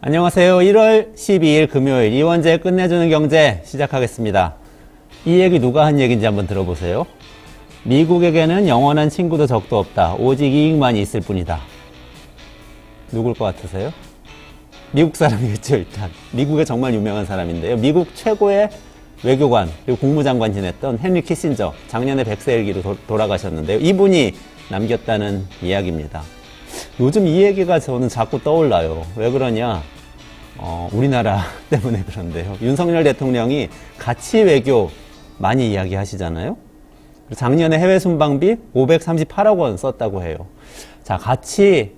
안녕하세요. 1월 12일 금요일 이원재 끝내주는 경제 시작하겠습니다. 이 얘기 누가 한 얘기인지 한번 들어보세요. 미국에게는 영원한 친구도 적도 없다. 오직 이익만이 있을 뿐이다. 누굴 것 같으세요? 미국 사람이겠죠, 일단. 미국에 정말 유명한 사람인데요. 미국 최고의 외교관 그리고 국무장관 지냈던 헨리 키신저, 작년에 100세 일기로 돌아가셨는데요. 이분이 남겼다는 이야기입니다. 요즘 이 얘기가 저는 자꾸 떠올라요. 왜 그러냐? 우리나라 때문에 그런데요. 윤석열 대통령이 가치 외교 많이 이야기하시잖아요. 작년에 해외 순방비 538억 원 썼다고 해요. 자, 같이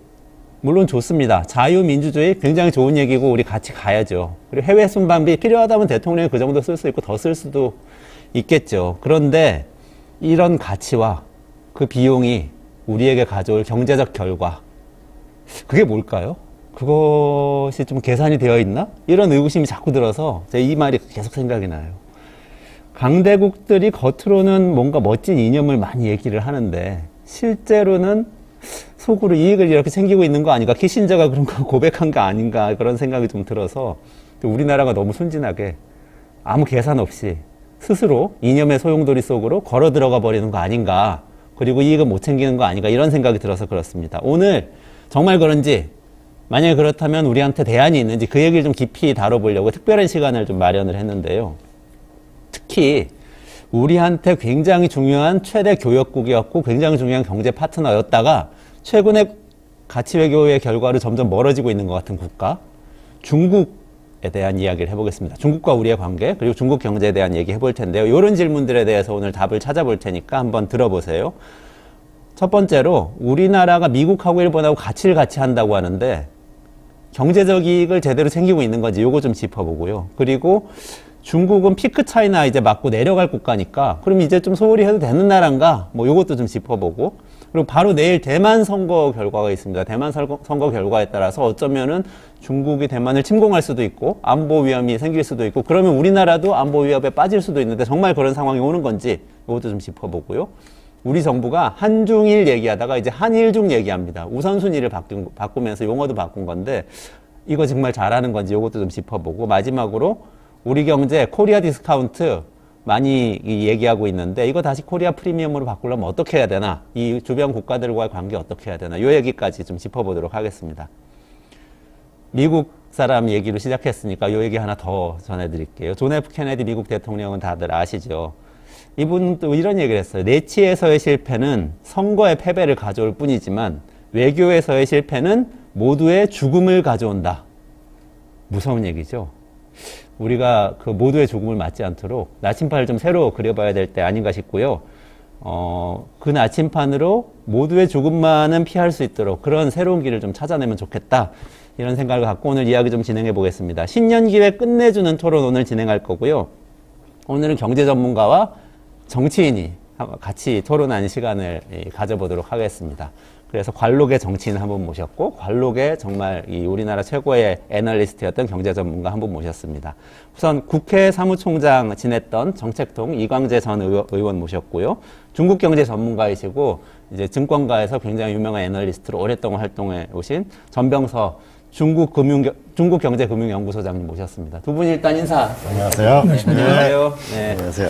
물론 좋습니다. 자유민주주의 굉장히 좋은 얘기고 우리 같이 가야죠. 그리고 해외 순방비 필요하다면 대통령이 그 정도 쓸 수 있고 더 쓸 수도 있겠죠. 그런데 이런 가치와 그 비용이 우리에게 가져올 경제적 결과, 그게 뭘까요? 그것이 좀 계산이 되어 있나? 이런 의구심이 자꾸 들어서 제 이 말이 계속 생각이 나요. 강대국들이 겉으로는 뭔가 멋진 이념을 많이 얘기를 하는데 실제로는 속으로 이익을 이렇게 챙기고 있는 거 아닌가? 키신저가 그런 거 고백한 거 아닌가? 그런 생각이 좀 들어서 우리나라가 너무 순진하게 아무 계산 없이 스스로 이념의 소용돌이 속으로 걸어 들어가 버리는 거 아닌가? 그리고 이익은 못 챙기는 거 아닌가? 이런 생각이 들어서 그렇습니다. 오늘 정말 그런지, 만약에 그렇다면 우리한테 대안이 있는지 그 얘기를 좀 깊이 다뤄보려고 특별한 시간을 좀 마련을 했는데요. 특히 우리한테 굉장히 중요한 최대 교역국이었고 굉장히 중요한 경제 파트너였다가 최근에 가치 외교의 결과로 점점 멀어지고 있는 것 같은 국가, 중국에 대한 이야기를 해보겠습니다. 중국과 우리의 관계, 그리고 중국 경제에 대한 얘기 해볼 텐데요. 이런 질문들에 대해서 오늘 답을 찾아볼 테니까 한번 들어보세요. 첫 번째로 우리나라가 미국하고 일본하고 가치를 같이 한다고 하는데 경제적 이익을 제대로 챙기고 있는 건지 요거 좀 짚어보고요. 그리고 중국은 피크 차이나 이제 맞고 내려갈 국가니까 그럼 이제 좀 소홀히 해도 되는 나라인가? 뭐 요것도 좀 짚어보고, 그리고 바로 내일 대만 선거 결과가 있습니다. 대만 선거 결과에 따라서 어쩌면은 중국이 대만을 침공할 수도 있고 안보 위험이 생길 수도 있고 그러면 우리나라도 안보 위협에 빠질 수도 있는데 정말 그런 상황이 오는 건지 요것도 좀 짚어보고요. 우리 정부가 한중일 얘기하다가 이제 한일중 얘기합니다. 우선순위를 바꾸면서 용어도 바꾼 건데 이거 정말 잘하는 건지 이것도 좀 짚어보고, 마지막으로 우리 경제 코리아 디스카운트 많이 얘기하고 있는데 이거 다시 코리아 프리미엄으로 바꾸려면 어떻게 해야 되나, 이 주변 국가들과의 관계 어떻게 해야 되나, 이 얘기까지 좀 짚어보도록 하겠습니다. 미국 사람 얘기로 시작했으니까 이 얘기 하나 더 전해드릴게요. 존 F 케네디 미국 대통령은 다들 아시죠? 이분도 이런 얘기를 했어요. 내치에서의 실패는 선거의 패배를 가져올 뿐이지만 외교에서의 실패는 모두의 죽음을 가져온다. 무서운 얘기죠. 우리가 그 모두의 죽음을 맞지 않도록 나침판을 좀 새로 그려봐야 될 때 아닌가 싶고요. 그 나침판으로 모두의 죽음만은 피할 수 있도록 그런 새로운 길을 좀 찾아내면 좋겠다. 이런 생각을 갖고 오늘 이야기 좀 진행해 보겠습니다. 신년기획 끝내주는 토론 오늘 진행할 거고요. 오늘은 경제 전문가와 정치인이 같이 토론하는 시간을 가져보도록 하겠습니다. 그래서 관록의 정치인 한 분 모셨고 관록의 정말 이 우리나라 최고의 애널리스트였던 경제 전문가 한 분 모셨습니다. 우선 국회 사무총장 지냈던 정책통 이광재 전 의원 모셨고요. 중국 경제 전문가이시고 이제 증권가에서 굉장히 유명한 애널리스트로 오랫동안 활동해 오신 전병서 중국경제금융연구소장님 모셨습니다. 두 분 일단 인사. 안녕하세요. 네, 안녕하세요. 네. 안녕하세요.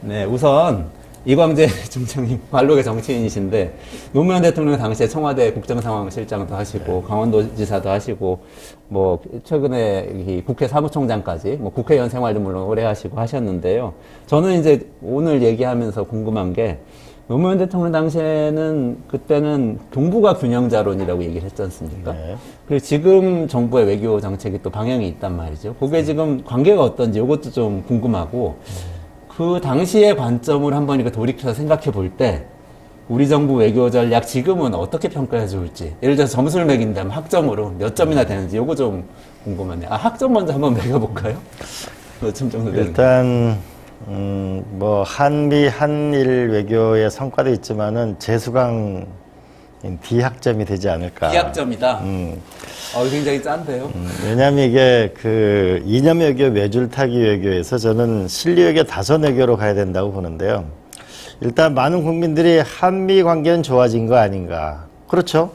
네, 우선 이광재 총장님 관록의 정치인이신데 노무현 대통령 당시에 청와대 국정상황실장도 하시고 강원도지사도 하시고 뭐 최근에 이 국회 사무총장까지 뭐 국회의원 생활도 물론 오래 하시고 하셨는데요. 저는 이제 오늘 얘기하면서 궁금한 게 노무현 대통령 당시에는 그때는 동북아 균형자론이라고 얘기를 했지 않습니까? 네. 그리고 지금 정부의 외교 정책이 또 방향이 있단 말이죠. 그게 지금 관계가 어떤지 이것도 좀 궁금하고 그 당시의 관점을 한번 이렇게 돌이켜서 생각해 볼 때 우리 정부 외교 전략 지금은 어떻게 평가해 줄지, 예를 들어서 점수를 매긴다면 학점으로 몇 점이나 되는지 이거 좀 궁금하네요. 학점 먼저 한번 매겨볼까요? 몇 점 정도 되는지. 일단 뭐 한미 한일 외교의 성과도 있지만은 재수강 D학점이 되지 않을까. D학점이다. 굉장히 짠데요. 왜냐하면 이게 그 이념 외교, 외줄타기 외교에서 저는 실리 외교, 다선 외교로 가야 된다고 보는데요. 일단 많은 국민들이 한미 관계는 좋아진 거 아닌가. 그렇죠.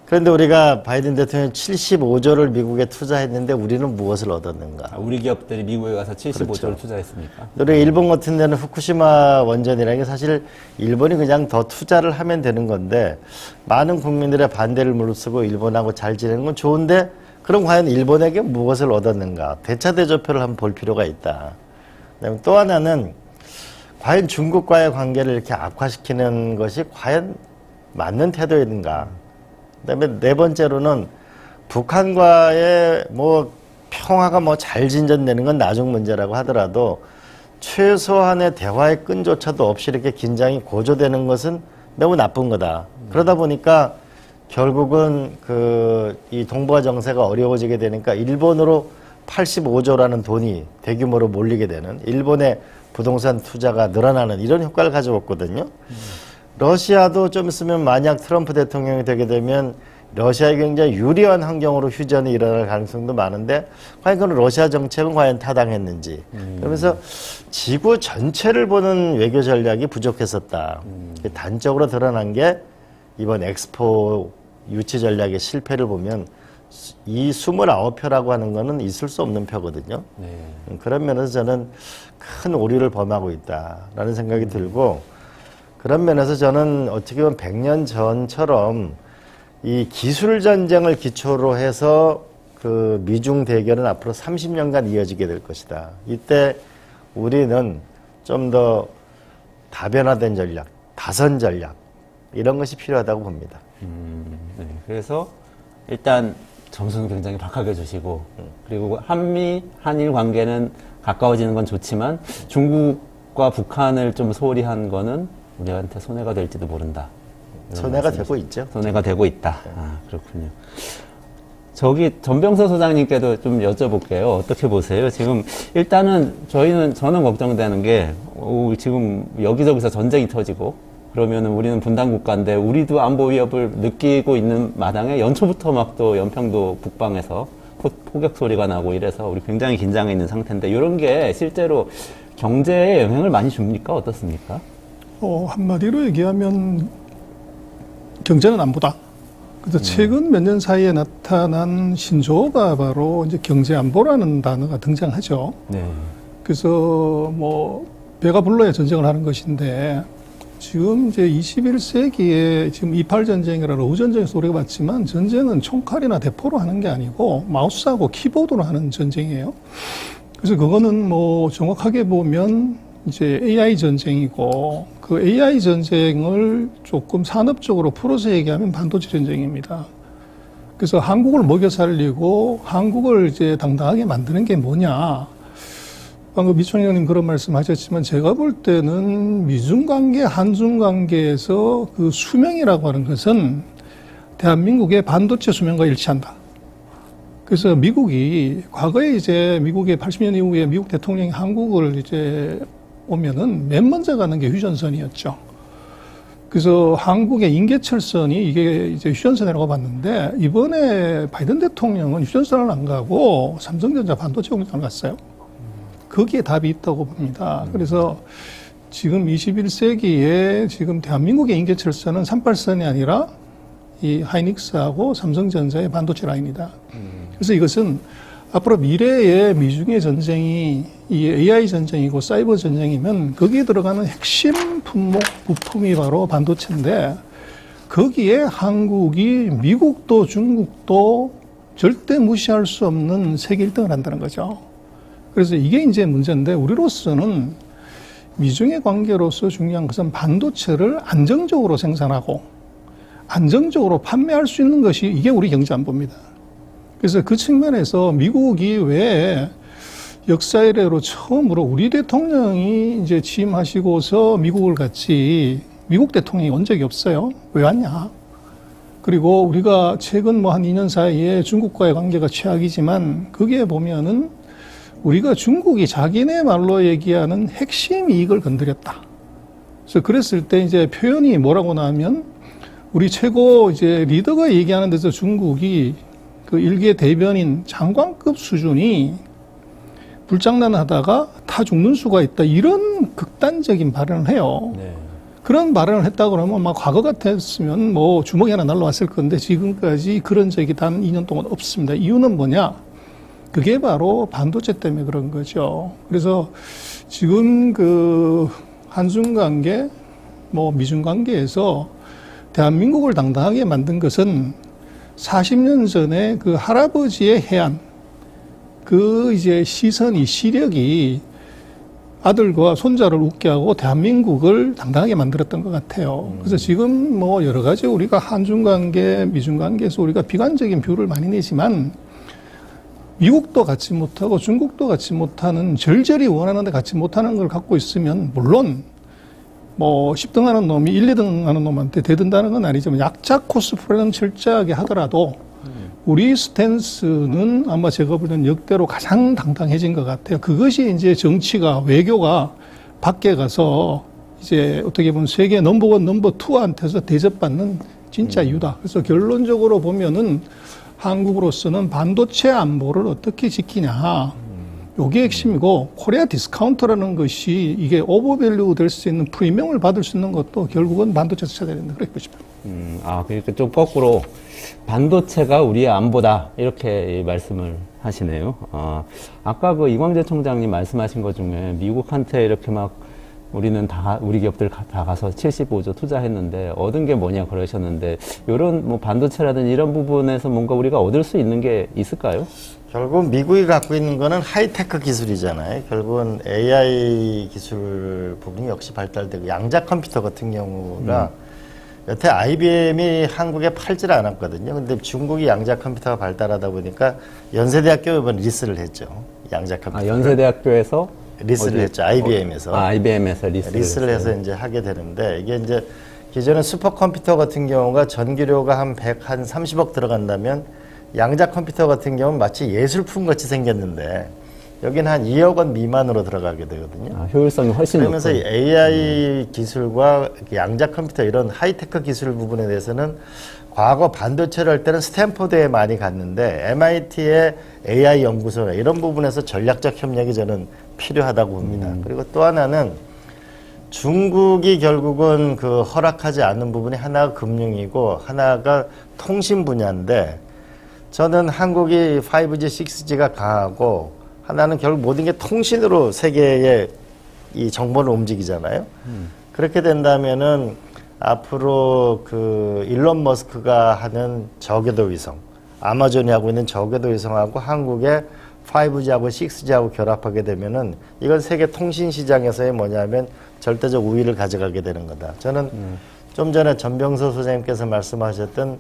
그런데 우리가 바이든 대통령이 75조를 미국에 투자했는데 우리는 무엇을 얻었는가? 우리 기업들이 미국에 가서 75조를 그렇죠. 투자했습니까? 우리 일본 같은 데는 후쿠시마 원전이라는 게 사실 일본이 그냥 더 투자를 하면 되는 건데 많은 국민들의 반대를 무릅쓰고 일본하고 잘 지내는 건 좋은데 그럼 과연 일본에게 무엇을 얻었는가? 대차대조표를 한번 볼 필요가 있다. 그다음에 또 하나는 과연 중국과의 관계를 이렇게 악화시키는 것이 과연 맞는 태도인가? 그다음에 네 번째로는 북한과의 뭐 평화가 뭐 잘 진전되는 건 나중 문제라고 하더라도 최소한의 대화의 끈조차도 없이 이렇게 긴장이 고조되는 것은 매우 나쁜 거다. 그러다 보니까 결국은 이 동북아 정세가 어려워지게 되니까 일본으로 85조라는 돈이 대규모로 몰리게 되는 일본의 부동산 투자가 늘어나는 이런 효과를 가져왔거든요. 러시아도 좀 있으면 만약 트럼프 대통령이 되게 되면 러시아에 굉장히 유리한 환경으로 휴전이 일어날 가능성도 많은데 과연 그런 러시아 정책은 과연 타당했는지 그러면서 지구 전체를 보는 외교 전략이 부족했었다. 단적으로 드러난 게 이번 엑스포 유치 전략의 실패를 보면 이 29표라고 하는 거는 있을 수 없는 표거든요. 그런 면에서 저는 큰 오류를 범하고 있다라는 생각이 들고 그런 면에서 저는 어떻게 보면 100년 전처럼 이 기술 전쟁을 기초로 해서 그 미중 대결은 앞으로 30년간 이어지게 될 것이다. 이때 우리는 좀 더 다변화된 전략, 다선 전략 이런 것이 필요하다고 봅니다. 네. 그래서 일단 점수는 굉장히 박하게 주시고 그리고 한일 관계는 가까워지는 건 좋지만 중국과 북한을 좀 소홀히 한 거는 우리한테 손해가 될지도 모른다. 손해가 되고 있죠. 손해가 되고 있다. 아, 그렇군요. 저기 전병서 소장님께도 좀 여쭤볼게요. 어떻게 보세요? 지금 일단은 저는 걱정되는 게 지금 여기저기서 전쟁이 터지고 그러면은 우리는 분단 국가인데 우리도 안보 위협을 느끼고 있는 마당에 연초부터 막 또 연평도 북방에서 포격 소리가 나고 이래서 우리 굉장히 긴장해 있는 상태인데 이런 게 실제로 경제에 영향을 많이 줍니까? 어떻습니까? 한마디로 얘기하면 경제는 안보다. 그래서 최근 몇 년 사이에 나타난 신조어가 바로 이제 경제 안보라는 단어가 등장하죠. 네. 그래서 뭐 배가 불러야 전쟁을 하는 것인데 지금 이제 21세기에 지금 28 전쟁이라는 우전쟁에서 우리가 봤지만 전쟁은 총칼이나 대포로 하는 게 아니고 마우스하고 키보드로 하는 전쟁이에요. 그래서 그거는 뭐 정확하게 보면 이제 AI 전쟁이고 그 AI 전쟁을 조금 산업적으로 풀어서 얘기하면 반도체 전쟁입니다. 그래서 한국을 먹여 살리고 한국을 이제 당당하게 만드는 게 뭐냐. 방금 미총장님 그런 말씀 하셨지만 제가 볼 때는 미중 관계, 한중 관계에서 그 수명이라고 하는 것은 대한민국의 반도체 수명과 일치한다. 그래서 미국이 과거에 이제 미국의 80년 이후에 미국 대통령이 한국을 이제 오면은 맨 먼저 가는 게 휴전선이었죠. 그래서 한국의 인계철선이 이게 이제 휴전선이라고 봤는데 이번에 바이든 대통령은 휴전선을 안 가고 삼성전자 반도체 공장을 갔어요. 거기에 답이 있다고 봅니다. 그래서 지금 21세기에 지금 대한민국의 인계철선은 38선이 아니라 이 하이닉스하고 삼성전자의 반도체 라인이다. 그래서 이것은 앞으로 미래의 미중의 전쟁이 이 AI 전쟁이고 사이버 전쟁이면 거기에 들어가는 핵심 품목, 부품이 바로 반도체인데 거기에 한국이 미국도 중국도 절대 무시할 수 없는 세계 1등을 한다는 거죠. 그래서 이게 이제 문제인데 우리로서는 미중의 관계로서 중요한 것은 반도체를 안정적으로 생산하고 안정적으로 판매할 수 있는 것이 이게 우리 경제 안보입니다. 그래서 그 측면에서 미국이 왜 역사 이래로 처음으로 우리 대통령이 이제 취임하시고서 미국을 갔지 미국 대통령이 온 적이 없어요. 왜 왔냐? 그리고 우리가 최근 뭐 한 2년 사이에 중국과의 관계가 최악이지만 거기에 보면은 우리가 중국이 자기네 말로 얘기하는 핵심 이익을 건드렸다. 그래서 그랬을 때 이제 표현이 뭐라고 나오면 우리 최고 이제 리더가 얘기하는 데서 중국이 그 일개 대변인 장관급 수준이 불장난하다가 타 죽는 수가 있다. 이런 극단적인 발언을 해요. 네. 그런 발언을 했다 그러면 막 과거 같았으면 뭐 주먹이 하나 날라왔을 건데 지금까지 그런 적이 단 2년 동안 없습니다. 이유는 뭐냐? 그게 바로 반도체 때문에 그런 거죠. 그래서 지금 그 한중 관계, 뭐 미중 관계에서 대한민국을 당당하게 만든 것은 40년 전에 그 할아버지의 해안, 그 이제 시선이, 시력이 아들과 손자를 웃게 하고 대한민국을 당당하게 만들었던 것 같아요. 그래서 지금 뭐 여러 가지 우리가 한중 관계, 미중 관계에서 우리가 비관적인 뷰를 많이 내지만 미국도 갖지 못하고 중국도 갖지 못하는 절절히 원하는데 갖지 못하는 걸 갖고 있으면 물론 뭐 10등 하는 놈이 1, 2등 하는 놈한테 대든다는 건 아니지만 약자 코스프레는 철저하게 하더라도 우리 스탠스는 아마 제가 볼 때는 역대로 가장 당당해진 것 같아요. 그것이 이제 정치가, 외교가 밖에 가서 이제 어떻게 보면 세계 넘버원, 넘버2한테서 대접받는 진짜 이유다. 그래서 결론적으로 보면은 한국으로서는 반도체 안보를 어떻게 지키냐. 요게 핵심이고, 코리아 디스카운트라는 것이 이게 오버밸류 될 수 있는 프리미엄을 받을 수 있는 것도 결국은 반도체에서 찾아야 된다. 그렇게 보시면. 그러니까 좀 거꾸로 반도체가 우리의 안보다 이렇게 말씀을 하시네요. 아까 그 이광재 총장님 말씀하신 것 중에 미국한테 이렇게 막 우리는 다 우리 기업들 다 가서 75조 투자했는데 얻은 게 뭐냐 그러셨는데 이런 뭐 반도체라든지 이런 부분에서 뭔가 우리가 얻을 수 있는 게 있을까요? 결국 미국이 갖고 있는 거는 하이테크 기술이잖아요. 결국은 AI 기술 부분이 역시 발달되고 양자 컴퓨터 같은 경우가 여태 IBM이 한국에 팔질 않았거든요. 근데 중국이 양자 컴퓨터가 발달하다 보니까 연세대학교 이번 리스를 했죠. 양자 컴퓨터. 연세대학교에서 리스를 했죠. IBM에서. IBM에서 리스를 해서 이제 하게 되는데 이게 이제 기존의 슈퍼컴퓨터 같은 경우가 전기료가 한 30억 들어간다면 양자 컴퓨터 같은 경우는 마치 예술품 같이 생겼는데 여기는 한 2억 원 미만으로 들어가게 되거든요. 효율성이 훨씬 높고. 그러면서 이 AI 기술과 양자 컴퓨터 이런 하이테크 기술 부분에 대해서는 과거 반도체를 할 때는 스탠포드에 많이 갔는데 MIT의 AI 연구소나 이런 부분에서 전략적 협력이 저는 필요하다고 봅니다. 그리고 또 하나는 중국이 결국은 그 허락하지 않는 부분이 하나가 금융이고 하나가 통신 분야인데 저는 한국이 5G, 6G가 강하고 하나는 결국 모든 게 통신으로 세계의 이 정보를 움직이잖아요. 그렇게 된다면은 앞으로 그 일론 머스크가 하는 저궤도 위성, 아마존이 하고 있는 저궤도 위성하고 한국의 5G하고 6G하고 결합하게 되면은 이건 세계 통신 시장에서의 뭐냐면 절대적 우위를 가져가게 되는 거다. 저는 좀 전에 전병서 소장님께서 말씀하셨던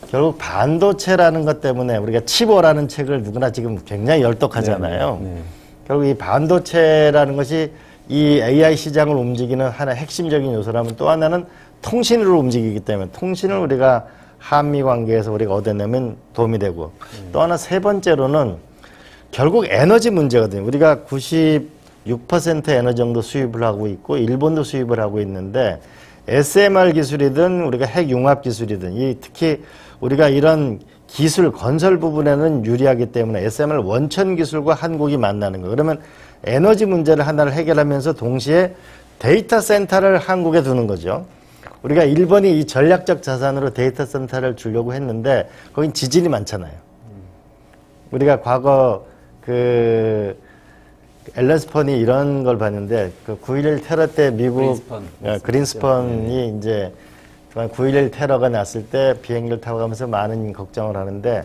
결국 반도체라는 것 때문에 우리가 칩오라는 책을 누구나 지금 굉장히 열독하잖아요. 네. 결국 이 반도체라는 것이 이 AI 시장을 움직이는 하나의 핵심적인 요소라면 또 하나는 통신으로 움직이기 때문에 통신을 우리가 한미 관계에서 우리가 얻어내면 도움이 되고 또 하나 세 번째로는 결국 에너지 문제거든요. 우리가 96% 에너지 정도 수입을 하고 있고 일본도 수입을 하고 있는데 SMR 기술이든 우리가 핵융합 기술이든 이 특히 우리가 이런 기술 건설 부분에는 유리하기 때문에 SMR 원천 기술과 한국이 만나는 거. 그러면 에너지 문제를 하나를 해결하면서 동시에 데이터 센터를 한국에 두는 거죠. 우리가 일본이 이 전략적 자산으로 데이터 센터를 주려고 했는데 거긴 지진이 많잖아요. 우리가 과거 그 앨런 스펀이 이런 걸 봤는데 그 9.11 테러 때 미국 그린스펀이 이제 9.11 테러가 났을 때 비행기를 타고 가면서 많은 걱정을 하는데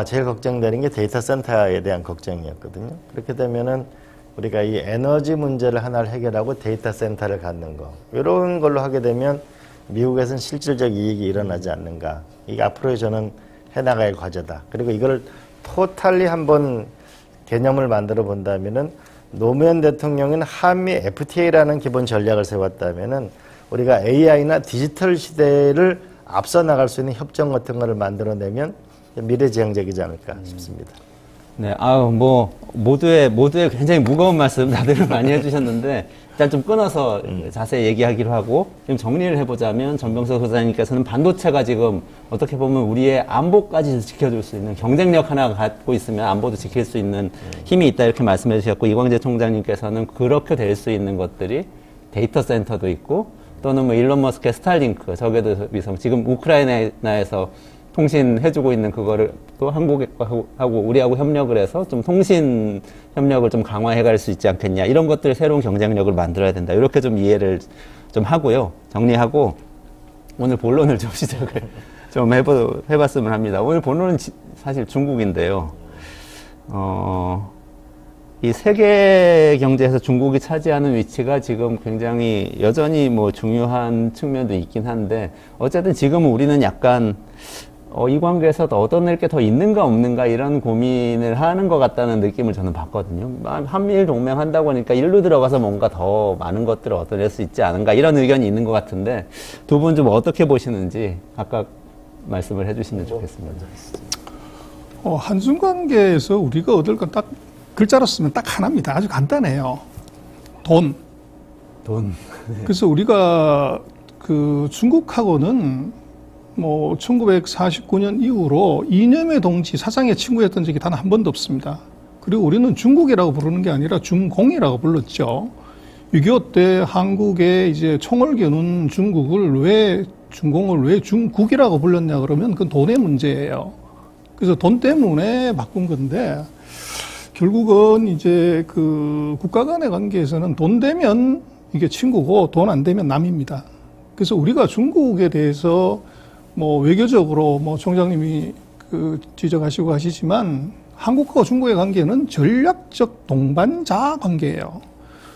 제일 걱정되는 게 데이터 센터에 대한 걱정이었거든요. 그렇게 되면은 우리가 이 에너지 문제를 하나를 해결하고 데이터 센터를 갖는 거 이런 걸로 하게 되면 미국에서는 실질적 이익이 일어나지 않는가. 이게 앞으로 저는 해나갈 과제다. 그리고 이걸 토탈리 한번 개념을 만들어 본다면은 노무현 대통령은 한미 FTA라는 기본 전략을 세웠다면은 우리가 AI나 디지털 시대를 앞서 나갈 수 있는 협정 같은 거를 만들어내면 미래지향적이지 않을까 싶습니다. 네, 모두의 굉장히 무거운 말씀 다들 많이 해주셨는데, 일단 좀 끊어서 자세히 얘기하기로 하고, 지금 정리를 해보자면, 전병서 소장님께서는 반도체가 지금 어떻게 보면 우리의 안보까지 지켜줄 수 있는 경쟁력 하나 갖고 있으면 안보도 지킬 수 있는 힘이 있다 이렇게 말씀해 주셨고, 이광재 총장님께서는 그렇게 될 수 있는 것들이 데이터 센터도 있고, 또는 뭐 일론 머스크의 스타링크, 저궤도 위성, 지금 우크라이나에서 통신 해주고 있는 그거를 또 한국하고 우리하고 협력을 해서 좀 통신 협력을 좀 강화해 갈 수 있지 않겠냐. 이런 것들 새로운 경쟁력을 만들어야 된다. 이렇게 좀 이해를 좀 하고요. 정리하고 오늘 본론을 좀 시작을 좀 해봤으면 합니다. 오늘 본론은 사실 중국인데요. 이 세계 경제에서 중국이 차지하는 위치가 지금 굉장히 여전히 뭐 중요한 측면도 있긴 한데, 어쨌든 지금은 우리는 약간 이 관계에서 더 얻어낼 게 더 있는가 없는가 이런 고민을 하는 것 같다는 느낌을 저는 받거든요. 한미일 동맹 한다고 하니까 일로 들어가서 뭔가 더 많은 것들을 얻어낼 수 있지 않은가 이런 의견이 있는 것 같은데, 두 분 좀 어떻게 보시는지 각각 말씀을 해주시면 좋겠습니다. 한중 관계에서 우리가 얻을 건 딱 글자로 쓰면 딱 하나입니다. 아주 간단해요. 돈. 그래서 우리가 그 중국하고는 뭐 1949년 이후로 이념의 동지, 사상의 친구였던 적이 단 한 번도 없습니다. 그리고 우리는 중국이라고 부르는 게 아니라 중공이라고 불렀죠. 6.25 때 한국에 이제 총을 겨눈 중국을 왜 중공을 왜 중국이라고 불렀냐 그러면 그건 돈의 문제예요. 그래서 돈 때문에 바꾼 건데, 결국은 이제 그 국가 간의 관계에서는 돈 되면 이게 친구고 돈 안 되면 남입니다. 그래서 우리가 중국에 대해서 뭐 외교적으로 뭐 총장님이 그 지적하시고 하시지만 한국과 중국의 관계는 전략적 동반자 관계예요.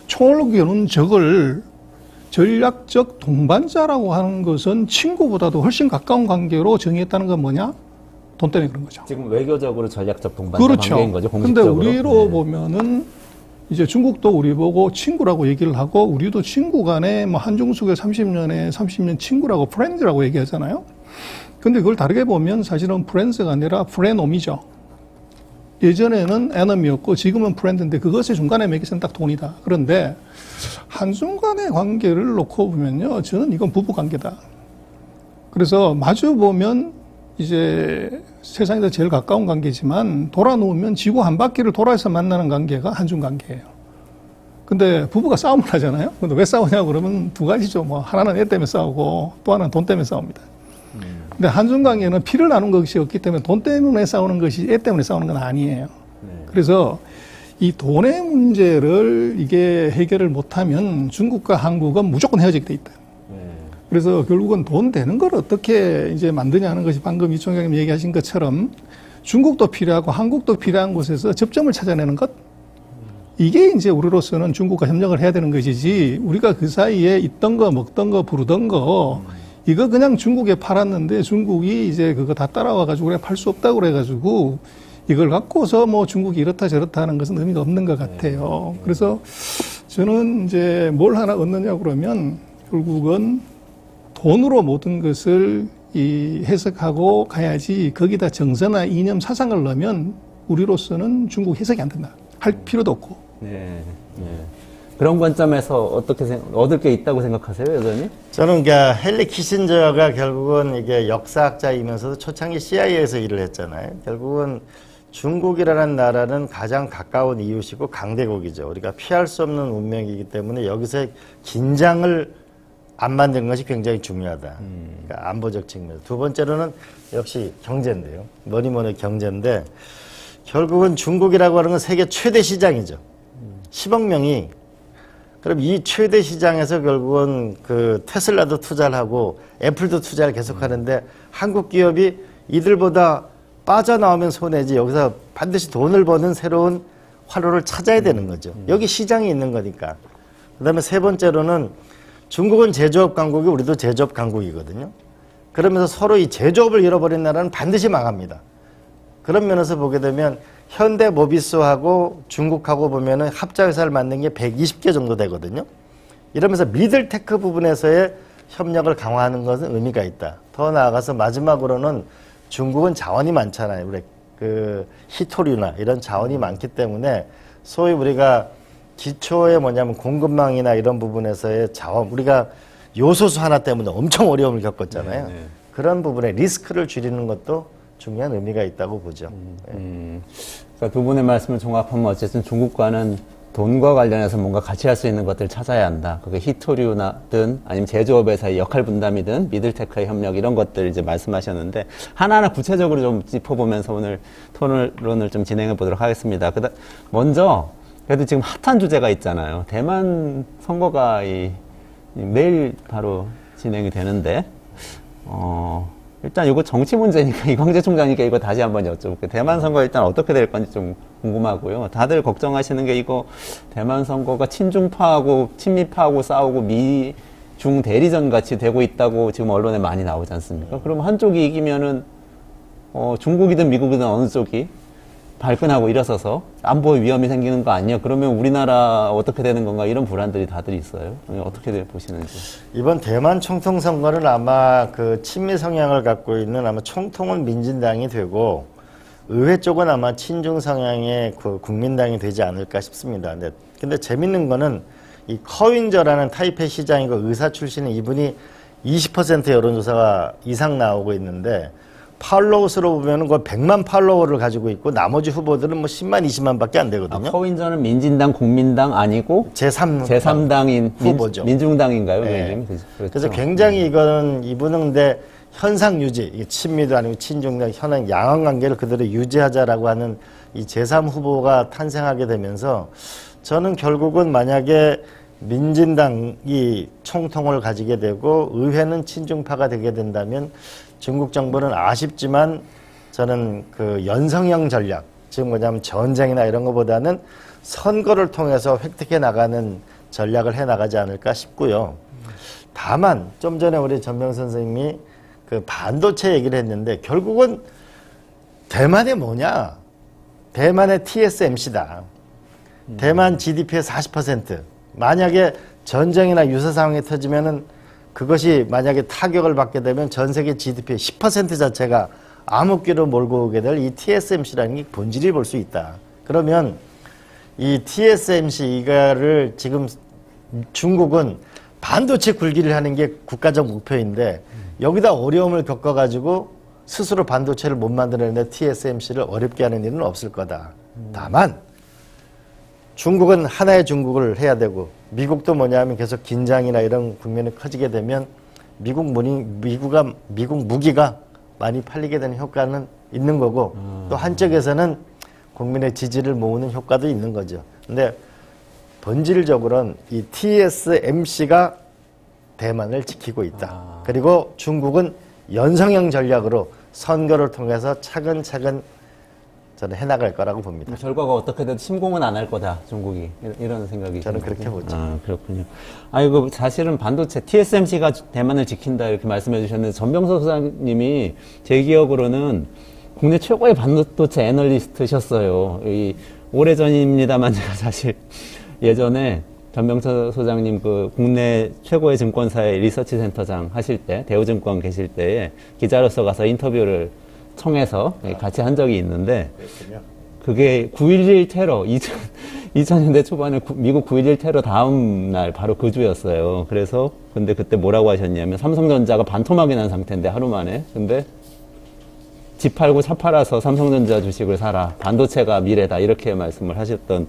총을 겨눈 적을 전략적 동반자라고 하는 것은 친구보다도 훨씬 가까운 관계로 정의했다는 건 뭐냐? 돈 때문에 그런 거죠. 지금 외교적으로 전략적 동반자 그렇죠. 관계인 거죠, 그런데 공식적으로. 우리로 네. 보면은 이제 중국도 우리 보고 친구라고 얘기를 하고, 우리도 친구 간에 뭐 한중숙의 30년 친구라고 프렌드라고 얘기하잖아요. 근데 그걸 다르게 보면 사실은 프렌즈가 아니라 프레놈이죠. 예전에는 에너미였고 지금은 프렌드인데 그것의 중간에 매기서는 딱 돈이다. 그런데 한중 간의 관계를 놓고 보면요, 저는 이건 부부 관계다. 그래서 마주 보면 이제 세상에서 제일 가까운 관계지만 돌아놓으면 지구 한 바퀴를 돌아서 만나는 관계가 한중 관계예요. 근데 부부가 싸움을 하잖아요. 근데 왜 싸우냐고 그러면 두 가지죠. 뭐 하나는 애 때문에 싸우고 또 하나는 돈 때문에 싸웁니다. 근데 한중 관계는 피를 나눈 것이 없기 때문에 돈 때문에 싸우는 것이 애 때문에 싸우는 건 아니에요. 그래서 이 돈의 문제를 이게 해결을 못하면 중국과 한국은 무조건 헤어지게 돼 있다. 그래서 결국은 돈 되는 걸 어떻게 이제 만드냐 하는 것이 방금 이 총장님 얘기하신 것처럼 중국도 필요하고 한국도 필요한 곳에서 접점을 찾아내는 것, 이게 이제 우리로서는 중국과 협력을 해야 되는 것이지, 우리가 그 사이에 있던 거 먹던 거 부르던 거 이거 그냥 중국에 팔았는데 중국이 이제 그거 다 따라와가지고 그래 팔 수 없다고 그래가지고 이걸 갖고서 뭐 중국이 이렇다 저렇다 하는 것은 의미가 없는 것 같아요. 그래서 저는 이제 뭘 하나 얻느냐 그러면 결국은 돈으로 모든 것을 해석하고 가야지, 거기다 정서나 이념, 사상을 넣으면 우리로서는 중국 해석이 안 된다. 할 필요도 없고. 네. 그런 관점에서 어떻게 얻을 게 있다고 생각하세요, 여전히? 저는 그러니까 헨리 키신저가 결국은 이게 역사학자이면서도 초창기 CIA에서 일을 했잖아요. 결국은 중국이라는 나라는 가장 가까운 이웃이고 강대국이죠. 우리가 피할 수 없는 운명이기 때문에 여기서 긴장을 안 만드는 것이 굉장히 중요하다. 그러니까 안보적 측면. 두 번째로는 역시 경제인데요. 뭐니 경제인데, 결국은 중국이라고 하는 건 세계 최대 시장이죠. 10억 명이. 그럼 이 최대 시장에서 결국은 그 테슬라도 투자를 하고 애플도 투자를 계속 하는데, 한국 기업이 이들보다 빠져나오면 손해지, 여기서 반드시 돈을 버는 새로운 활로를 찾아야 되는 거죠. 여기 시장이 있는 거니까. 그 다음에 세 번째로는 중국은 제조업 강국이, 우리도 제조업 강국이거든요. 그러면서 서로 이 제조업을 잃어버린 나라는 반드시 망합니다. 그런 면에서 보게 되면 현대 모비스하고 중국하고 보면은 합자회사를 만든 게 120개 정도 되거든요. 이러면서 미들테크 부분에서의 협력을 강화하는 것은 의미가 있다. 더 나아가서 마지막으로는 중국은 자원이 많잖아요. 우리 그 희토류나 이런 자원이 많기 때문에 소위 우리가 기초에 뭐냐면 공급망이나 이런 부분에서의 자원, 우리가 요소수 하나 때문에 엄청 어려움을 겪었잖아요. 그런 부분에 리스크를 줄이는 것도 중요한 의미가 있다고 보죠. 그러니까 두 분의 말씀을 종합하면 어쨌든 중국과는 돈과 관련해서 뭔가 같이 할 수 있는 것들을 찾아야 한다. 그게 히토류나든 아니면 제조업에서의 역할 분담이든 미들테크의 협력 이런 것들 이제 말씀하셨는데 하나하나 구체적으로 좀 짚어보면서 오늘 토론을 좀 진행해 보도록 하겠습니다. 먼저 그래도 지금 핫한 주제가 있잖아요. 대만 선거가 내일 바로 진행이 되는데 일단 이거 정치 문제니까 이광재 총장님께 이거 다시 한번 여쭤볼게요. 대만 선거 일단 어떻게 될 건지 좀 궁금하고요. 다들 걱정하시는 게 이거 대만 선거가 친중파하고 친미파하고 싸우고 미중 대리전 같이 되고 있다고 지금 언론에 많이 나오지 않습니까? 그럼 한쪽이 이기면은 중국이든 미국이든 어느 쪽이 발끈하고 일어서서 안보에 위험이 생기는 거 아니야? 그러면 우리나라 어떻게 되는 건가? 이런 불안들이 다들 있어요. 어떻게 보시는지. 이번 대만 총통 선거는 아마 그 친미 성향을 갖고 있는 아마 총통은 민진당이 되고 의회 쪽은 아마 친중 성향의 그 국민당이 되지 않을까 싶습니다. 근데 재밌는 거는 이 커윈저라는 타이페이 시장이고 의사 출신인 이분이 20% 여론조사가 이상 나오고 있는데 팔로워 수로 보면은 그 100만 팔로워를 가지고 있고 나머지 후보들은 뭐 10만, 20만밖에 안 되거든요. 커윈저는 민진당, 국민당 아니고 제3당인 후보죠. 민중당인가요? 네. 그렇죠. 그래서 굉장히 이분은 근데 현상 유지, 이게 친미도 아니고 친중당 현황 양원 관계를 그대로 유지하자라고 하는 이 제3 후보가 탄생하게 되면서 저는 결국은 만약에 민진당이 총통을 가지게 되고 의회는 친중파가 되게 된다면 중국 정부는 아쉽지만 저는 그 연성형 전략, 지금 뭐냐면 전쟁이나 이런 것보다는 선거를 통해서 획득해 나가는 전략을 해 나가지 않을까 싶고요. 다만 좀 전에 우리 전명 선생님이 그 반도체 얘기를 했는데 결국은 대만이 뭐냐? 대만의 TSMC다. 대만 GDP의 40%. 만약에 전쟁이나 유사 상황이 터지면은 그것이 만약에 타격을 받게 되면 전 세계 GDP의 10% 자체가 암흑기로 몰고 오게 될 이 TSMC라는 게 본질이 볼 수 있다. 그러면 이 TSMC 이거를 지금 중국은 반도체 굴기를 하는 게 국가적 목표인데 여기다 어려움을 겪어가지고 스스로 반도체를 못 만들어내는데 TSMC를 어렵게 하는 일은 없을 거다. 다만 중국은 하나의 중국을 해야 되고 미국도 뭐냐면 계속 긴장이나 이런 국면이 커지게 되면 미국 무기가 많이 팔리게 되는 효과는 있는 거고 또 한쪽에서는 국민의 지지를 모으는 효과도 있는 거죠. 근데 본질적으로는 이 TSMC가 대만을 지키고 있다. 그리고 중국은 연성형 전략으로 선거를 통해서 차근차근 저는 해나갈 거라고 봅니다. 결과가 어떻게 돼도 침공은 안 할 거다, 중국이. 이런 생각이. 저는 그렇게 보죠. 그렇군요. 이거 사실은 반도체, TSMC가 대만을 지킨다, 이렇게 말씀해 주셨는데, 전병서 소장님이 제 기억으로는 국내 최고의 반도체 애널리스트셨어요. 오래전입니다만, 제가 사실 예전에 전병서 소장님 그 국내 최고의 증권사의 리서치 센터장 하실 때, 대우증권 계실 때에 기자로서 가서 인터뷰를 청해서 같이 한 적이 있는데 그게 9.11 테러 2000년대 초반에 미국 9.11 테러 다음 날 바로 그 주였어요. 그래서 근데 그때 뭐라고 하셨냐면 삼성전자가 반토막이 난 상태인데 하루 만에 근데 집 팔고 차 팔아서 삼성전자 주식을 사라. 반도체가 미래다. 이렇게 말씀을 하셨던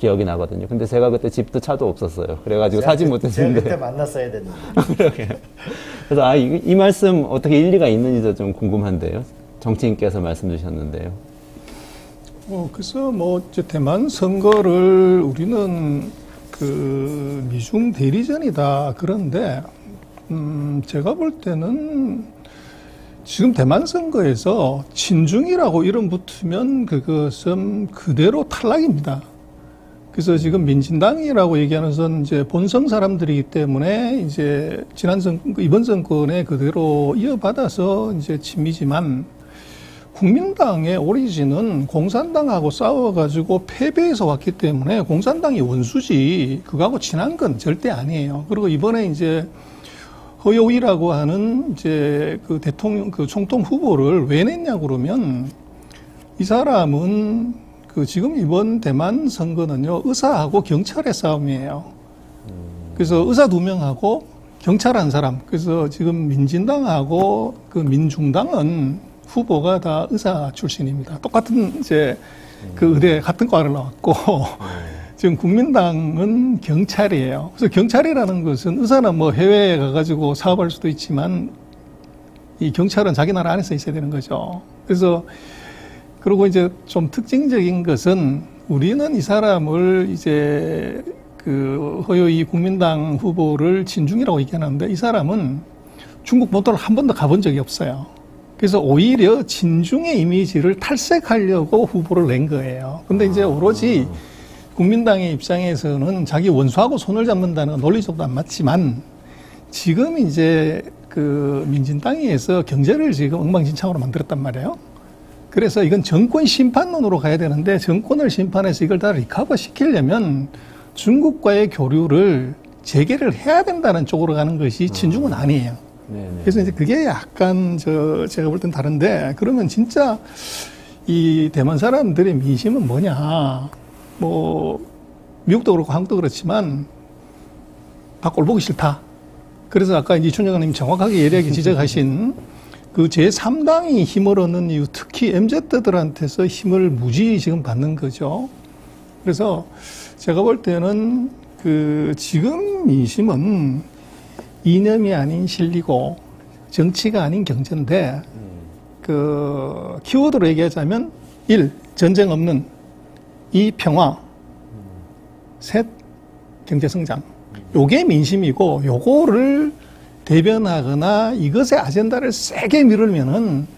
기억이 나거든요. 근데 제가 그때 집도 차도 없었어요. 그래가지고 사지 못했는데. 제가 그때 만났어야 됐는데. 그러게요. 그래서 이 말씀 어떻게 일리가 있는지도 좀 궁금한데요. 정치인께서 말씀 주셨는데요. 그래서 이제 대만 선거를 우리는 그 미중 대리전이다. 그런데, 제가 볼 때는 지금 대만 선거에서 친중이라고 이름 붙으면 그것은 그대로 탈락입니다. 그래서 지금 민진당이라고 얘기하는 것은 이제 본성 사람들이기 때문에 이제 이번 정권에 그대로 이어받아서 이제 친미지만 국민당의 오리진은 공산당하고 싸워가지고 패배해서 왔기 때문에 공산당이 원수지 그거하고 친한 건 절대 아니에요. 그리고 이번에 이제 허요이라고 하는 이제 그 대통령 그 총통 후보를 왜 냈냐고 그러면 이 사람은 그 지금 이번 대만 선거는요 의사하고 경찰의 싸움이에요. 그래서 의사 2명하고 경찰 1사람. 그래서 지금 민진당하고 그 민중당은 후보가 다 의사 출신입니다. 똑같은 이제 그 의대 같은 과를 나왔고 지금 국민당은 경찰이에요. 그래서 경찰이라는 것은 의사는 뭐 해외에 가가지고 사업할 수도 있지만 이 경찰은 자기 나라 안에서 있어야 되는 거죠. 그래서 그리고 이제 좀 특징적인 것은 우리는 이 사람을 이제 그 허요이 국민당 후보를 친중이라고 얘기하는데 이 사람은 중국 본토를 한 번도 가본 적이 없어요. 그래서 오히려 친중의 이미지를 탈색하려고 후보를 낸 거예요. 근데 이제 오로지 국민당의 입장에서는 자기 원수하고 손을 잡는다는 건 논리적으로 안 맞지만 지금 이제 그 민진당에서 경제를 지금 엉망진창으로 만들었단 말이에요. 그래서 이건 정권 심판론으로 가야 되는데 정권을 심판해서 이걸 다 리커버 시키려면 중국과의 교류를 재개를 해야 된다는 쪽으로 가는 것이 친중은 아니에요. 네네. 그래서 이제 그게 약간 제가 볼 땐 다른데 그러면 진짜 이 대만 사람들의 민심은 뭐냐. 뭐 미국도 그렇고 한국도 그렇지만 다 꼴 보기 싫다. 그래서 아까 이제 이춘영님 정확하게 예리하게 지적하신 그 제3당이 힘을 얻는 이유, 특히 MZ들한테서 힘을 무지 지금 받는 거죠. 그래서 제가 볼 때는 그 지금 민심은 이념이 아닌 실리고 정치가 아닌 경제인데 그 키워드로 얘기하자면 1. 전쟁 없는 2. 평화 3. 경제 성장. 요게 민심이고 요거를 대변하거나 이것의 아젠다를 세게 밀으면은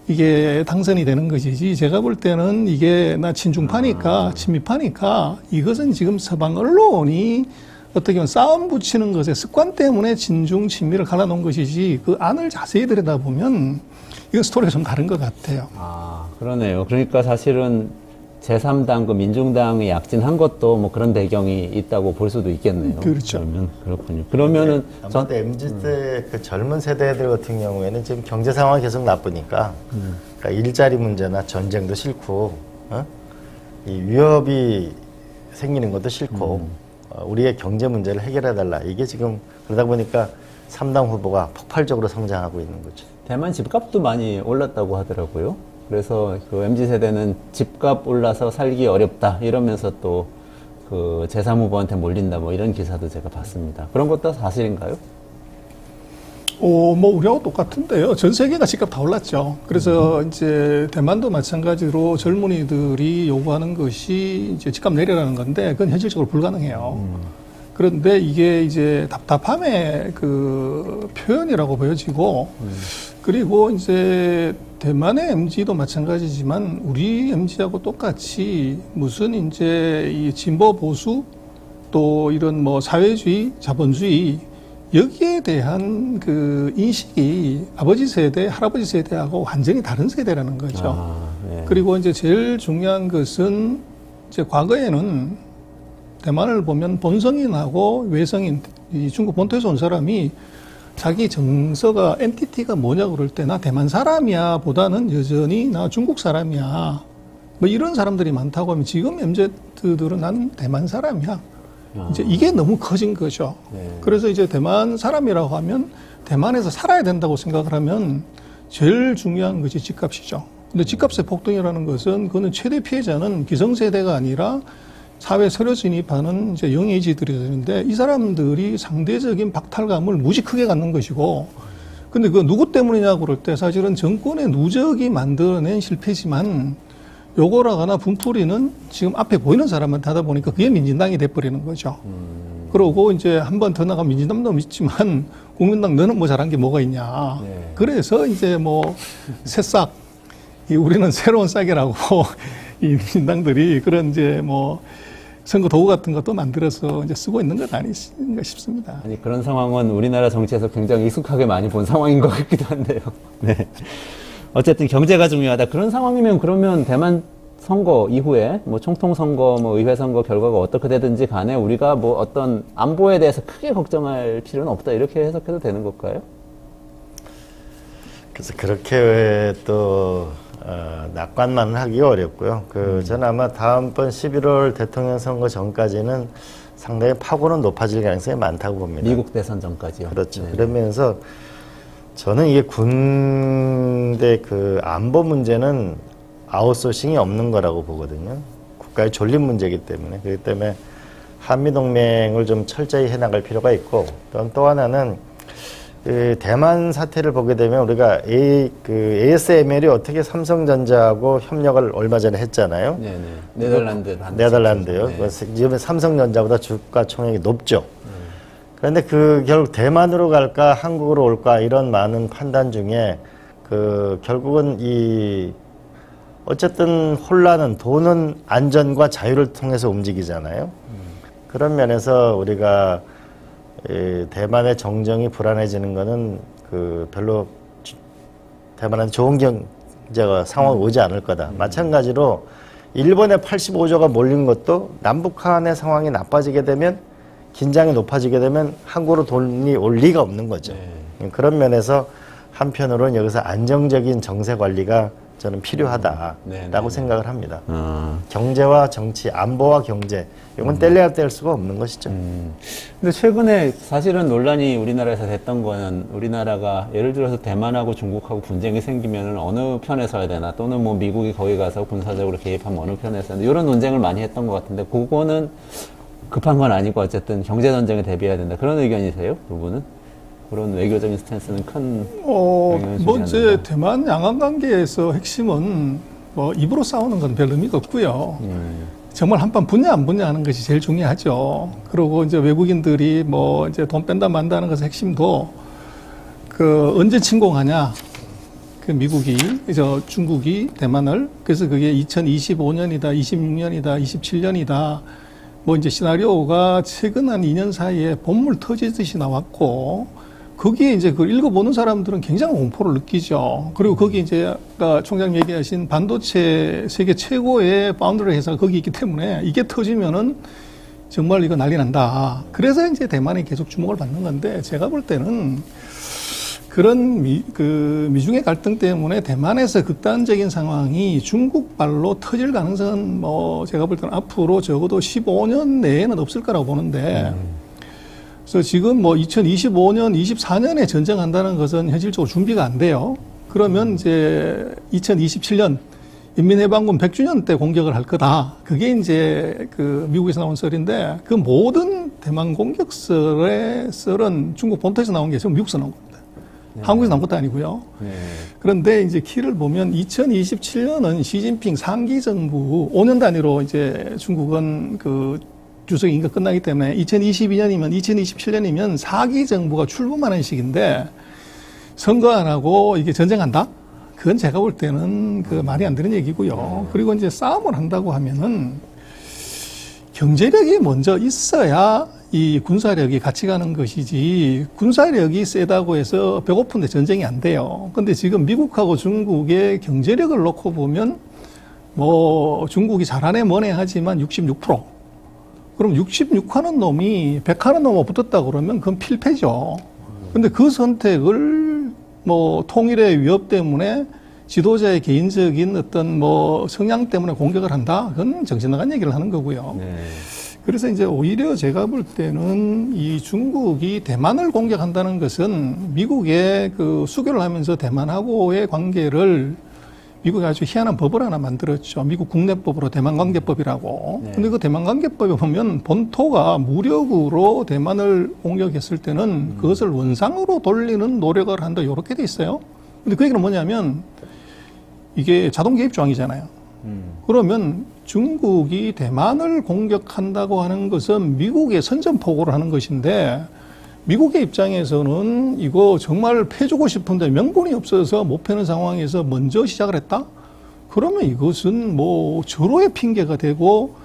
이게 당선이 되는 것이지 제가 볼 때는 이게 나 친중파니까 친미파니까 이것은 지금 서방 언론이 어떻게 보면 싸움 붙이는 것의 습관 때문에 친중 친미를 갈라놓은 것이지 그 안을 자세히 들여다보면 이건 스토리가 좀 다른 것 같아요. 아, 그러네요. 그러니까 사실은 제3당, 그 민중당이 약진한 것도 뭐 그런 배경이 있다고 볼 수도 있겠네요. 그렇죠. 그러면, 그렇군요. 그러면은. 아무래도 MZ세 그 젊은 세대들 같은 경우에는 지금 경제 상황이 계속 나쁘니까 그러니까 일자리 문제나 전쟁도 싫고, 이 위협이 생기는 것도 싫고, 우리의 경제 문제를 해결해달라. 이게 지금 그러다 보니까 3당 후보가 폭발적으로 성장하고 있는 거죠. 대만 집값도 많이 올랐다고 하더라고요. 그래서 그 MZ세대는 집값 올라서 살기 어렵다 이러면서 또 그 제3후보한테 몰린다 뭐 이런 기사도 제가 봤습니다. 그런 것도 사실인가요? 뭐 우리하고 똑같은데요. 전 세계가 집값 다 올랐죠. 그래서 이제 대만도 마찬가지로 젊은이들이 요구하는 것이 이제 집값 내려라는 건데 그건 현실적으로 불가능해요. 그런데 이게 이제 답답함의 그 표현이라고 보여지고 그리고 이제 대만의 MZ도 마찬가지지만 우리 MZ하고 똑같이 무슨 이제 이 진보 보수 또 이런 뭐 사회주의, 자본주의 여기에 대한 그 인식이 아버지 세대, 할아버지 세대하고 완전히 다른 세대라는 거죠. 아, 네. 그리고 이제 제일 중요한 것은 이제 과거에는 대만을 보면 본성인하고 외성인, 이 중국 본토에서 온 사람이 자기 정서가 엔티티가 뭐냐 그럴 때 나 대만 사람이야 보다는 여전히 나 중국 사람이야 뭐 이런 사람들이 많다고 하면 지금 MZ들은 나는 대만 사람이야. 이제 이게 너무 커진 거죠. 네. 그래서 이제 대만 사람이라고 하면 대만에서 살아야 된다고 생각을 하면 제일 중요한 것이 집값이죠. 근데 집값의 폭등이라는 것은 그거는 최대 피해자는 기성세대가 아니라 사회 서려 진입하는 이제 영에이지들이 되는데 이 사람들이 상대적인 박탈감을 무지 크게 갖는 것이고 근데 그 누구 때문이냐고 그럴 때 사실은 정권의 누적이 만들어낸 실패지만 요거라거나 분풀이는 지금 앞에 보이는 사람한테 하다 보니까 그게 민진당이 돼버리는 거죠. 그러고 이제 한 번 더 나가면 민진당도 있지만 국민당 너는 뭐 잘한 게 뭐가 있냐. 네. 그래서 이제 뭐 새싹, 우리는 새로운 싹이라고 이 민진당들이 그런 이제 뭐 선거 도구 같은 것도 만들어서 이제 쓰고 있는 건 아닌가 싶습니다. 아니, 그런 상황은 우리나라 정치에서 굉장히 익숙하게 많이 본 상황인 것 같기도 한데요. 네. 어쨌든 경제가 중요하다. 그런 상황이면 그러면 대만 선거 이후에 뭐 총통 선거, 뭐 의회 선거 결과가 어떻게 되든지 간에 우리가 뭐 어떤 안보에 대해서 크게 걱정할 필요는 없다. 이렇게 해석해도 되는 걸까요? 그래서 그렇게 또 낙관만 하기가 어렵고요. 저는 아마 다음번 11월 대통령 선거 전까지는 상당히 파고는 높아질 가능성이 많다고 봅니다. 미국 대선 전까지요. 그렇죠. 네. 그러면서 저는 이게 군대 그 안보 문제는 아웃소싱이 없는 거라고 보거든요. 국가의 존립 문제이기 때문에 그렇기 때문에 한미동맹을 좀 철저히 해나갈 필요가 있고 또 하나는 그 대만 사태를 보게 되면 우리가 ASML이 어떻게 삼성전자하고 협력을 얼마 전에 했잖아요. 네덜란드요. 네. 지금 삼성전자보다 주가 총액이 높죠. 그런데 그 결국 대만으로 갈까 한국으로 올까 이런 많은 판단 중에 그 결국은 어쨌든 혼란은 돈은 안전과 자유를 통해서 움직이잖아요. 그런 면에서 우리가 대만의 정정이 불안해지는 거는 그 별로 대만한테 좋은 경제가 상황이 오지 않을 거다. 마찬가지로 일본에 85조가 몰린 것도 남북한의 상황이 나빠지게 되면 긴장이 높아지게 되면 한국으로 돈이 올 리가 없는 거죠. 그런 면에서 한편으로는 여기서 안정적인 정세 관리가 저는 필요하다라고 생각을 합니다. 경제와 정치, 안보와 경제 이건 뗄래야 뗄 수가 없는 것이죠. 근데 최근에 사실은 논란이 우리나라에서 됐던 거는 우리나라가 예를 들어서 대만하고 중국하고 분쟁이 생기면 어느 편에 서야 되나 또는 뭐 미국이 거기 가서 군사적으로 개입하면 어느 편에 서야 되나 이런 논쟁을 많이 했던 것 같은데 그거는 급한 건 아니고 어쨌든 경제 전쟁에 대비해야 된다 그런 의견이세요? 두 분은? 그런 외교적인 스탠스는 큰 영향을 주지 이제 않는다. 대만 양안 관계에서 핵심은 뭐 입으로 싸우는 건 별 의미가 없고요. 정말 한판 붙냐 안 붙냐 하는 것이 제일 중요하죠. 그리고 이제 외국인들이 뭐 이제 돈 뺀다 만다 하는 것의 핵심도 그 언제 침공하냐. 그 미국이, 중국이 대만을. 그래서 그게 2025년이다, 26년이다, 27년이다. 뭐 이제 시나리오가 최근 한 2년 사이에 본물 터지듯이 나왔고, 거기에 이제 그걸 읽어보는 사람들은 굉장히 공포를 느끼죠. 그리고 거기 이제 아까 총장 얘기하신 반도체 세계 최고의 파운드리 회사가 거기 있기 때문에 이게 터지면은 정말 이거 난리 난다. 그래서 이제 대만이 계속 주목을 받는 건데 제가 볼 때는 그런 미중의 갈등 때문에 대만에서 극단적인 상황이 중국발로 터질 가능성은 뭐 제가 볼 때는 앞으로 적어도 15년 내에는 없을 거라고 보는데 그래서 지금 뭐 2025년, 24년에 전쟁한다는 것은 현실적으로 준비가 안 돼요. 그러면 이제 2027년 인민해방군 100주년 때 공격을 할 거다. 그게 이제 그 미국에서 나온 썰인데 그 모든 대만 공격설의 썰은 중국 본토에서 나온 게 지금 미국에서 나온 겁니다. 한국에서 나온 것도 아니고요. 그런데 이제 키를 보면 2027년은 시진핑 3기 정부 5년 단위로 이제 중국은 그 주석 임기가 끝나기 때문에 2022년이면 2027년이면 4기 정부가 출범하는 시기인데 선거 안 하고 이게 전쟁한다? 그건 제가 볼 때는 그 말이 안 되는 얘기고요. 그리고 이제 싸움을 한다고 하면은 경제력이 먼저 있어야 이 군사력이 같이 가는 것이지 군사력이 세다고 해서 배고픈데 전쟁이 안 돼요. 근데 지금 미국하고 중국의 경제력을 놓고 보면 뭐 중국이 잘하네 뭐네 하지만 66%. 그럼 66하는 놈이 100하는 놈하고 붙었다 그러면 그건 필패죠. 근데 그 선택을 뭐 통일의 위협 때문에 지도자의 개인적인 어떤 뭐 성향 때문에 공격을 한다? 그건 정신 나간 얘기를 하는 거고요. 그래서 이제 오히려 제가 볼 때는 이 중국이 대만을 공격한다는 것은 미국의 그 수교를 하면서 대만하고의 관계를 미국이 아주 희한한 법을 하나 만들었죠. 미국 국내법으로 대만관계법이라고. 근데 그 대만관계법에 보면 본토가 무력으로 대만을 공격했을 때는 그것을 원상으로 돌리는 노력을 한다. 이렇게 돼 있어요. 근데 그 얘기는 뭐냐면 이게 자동 개입 조항이잖아요. 그러면 중국이 대만을 공격한다고 하는 것은 미국의 선전포고를 하는 것인데 미국의 입장에서는 이거 정말 패주고 싶은데 명분이 없어서 못 패는 상황에서 먼저 시작을 했다? 그러면 이것은 뭐 절호의 핑계가 되고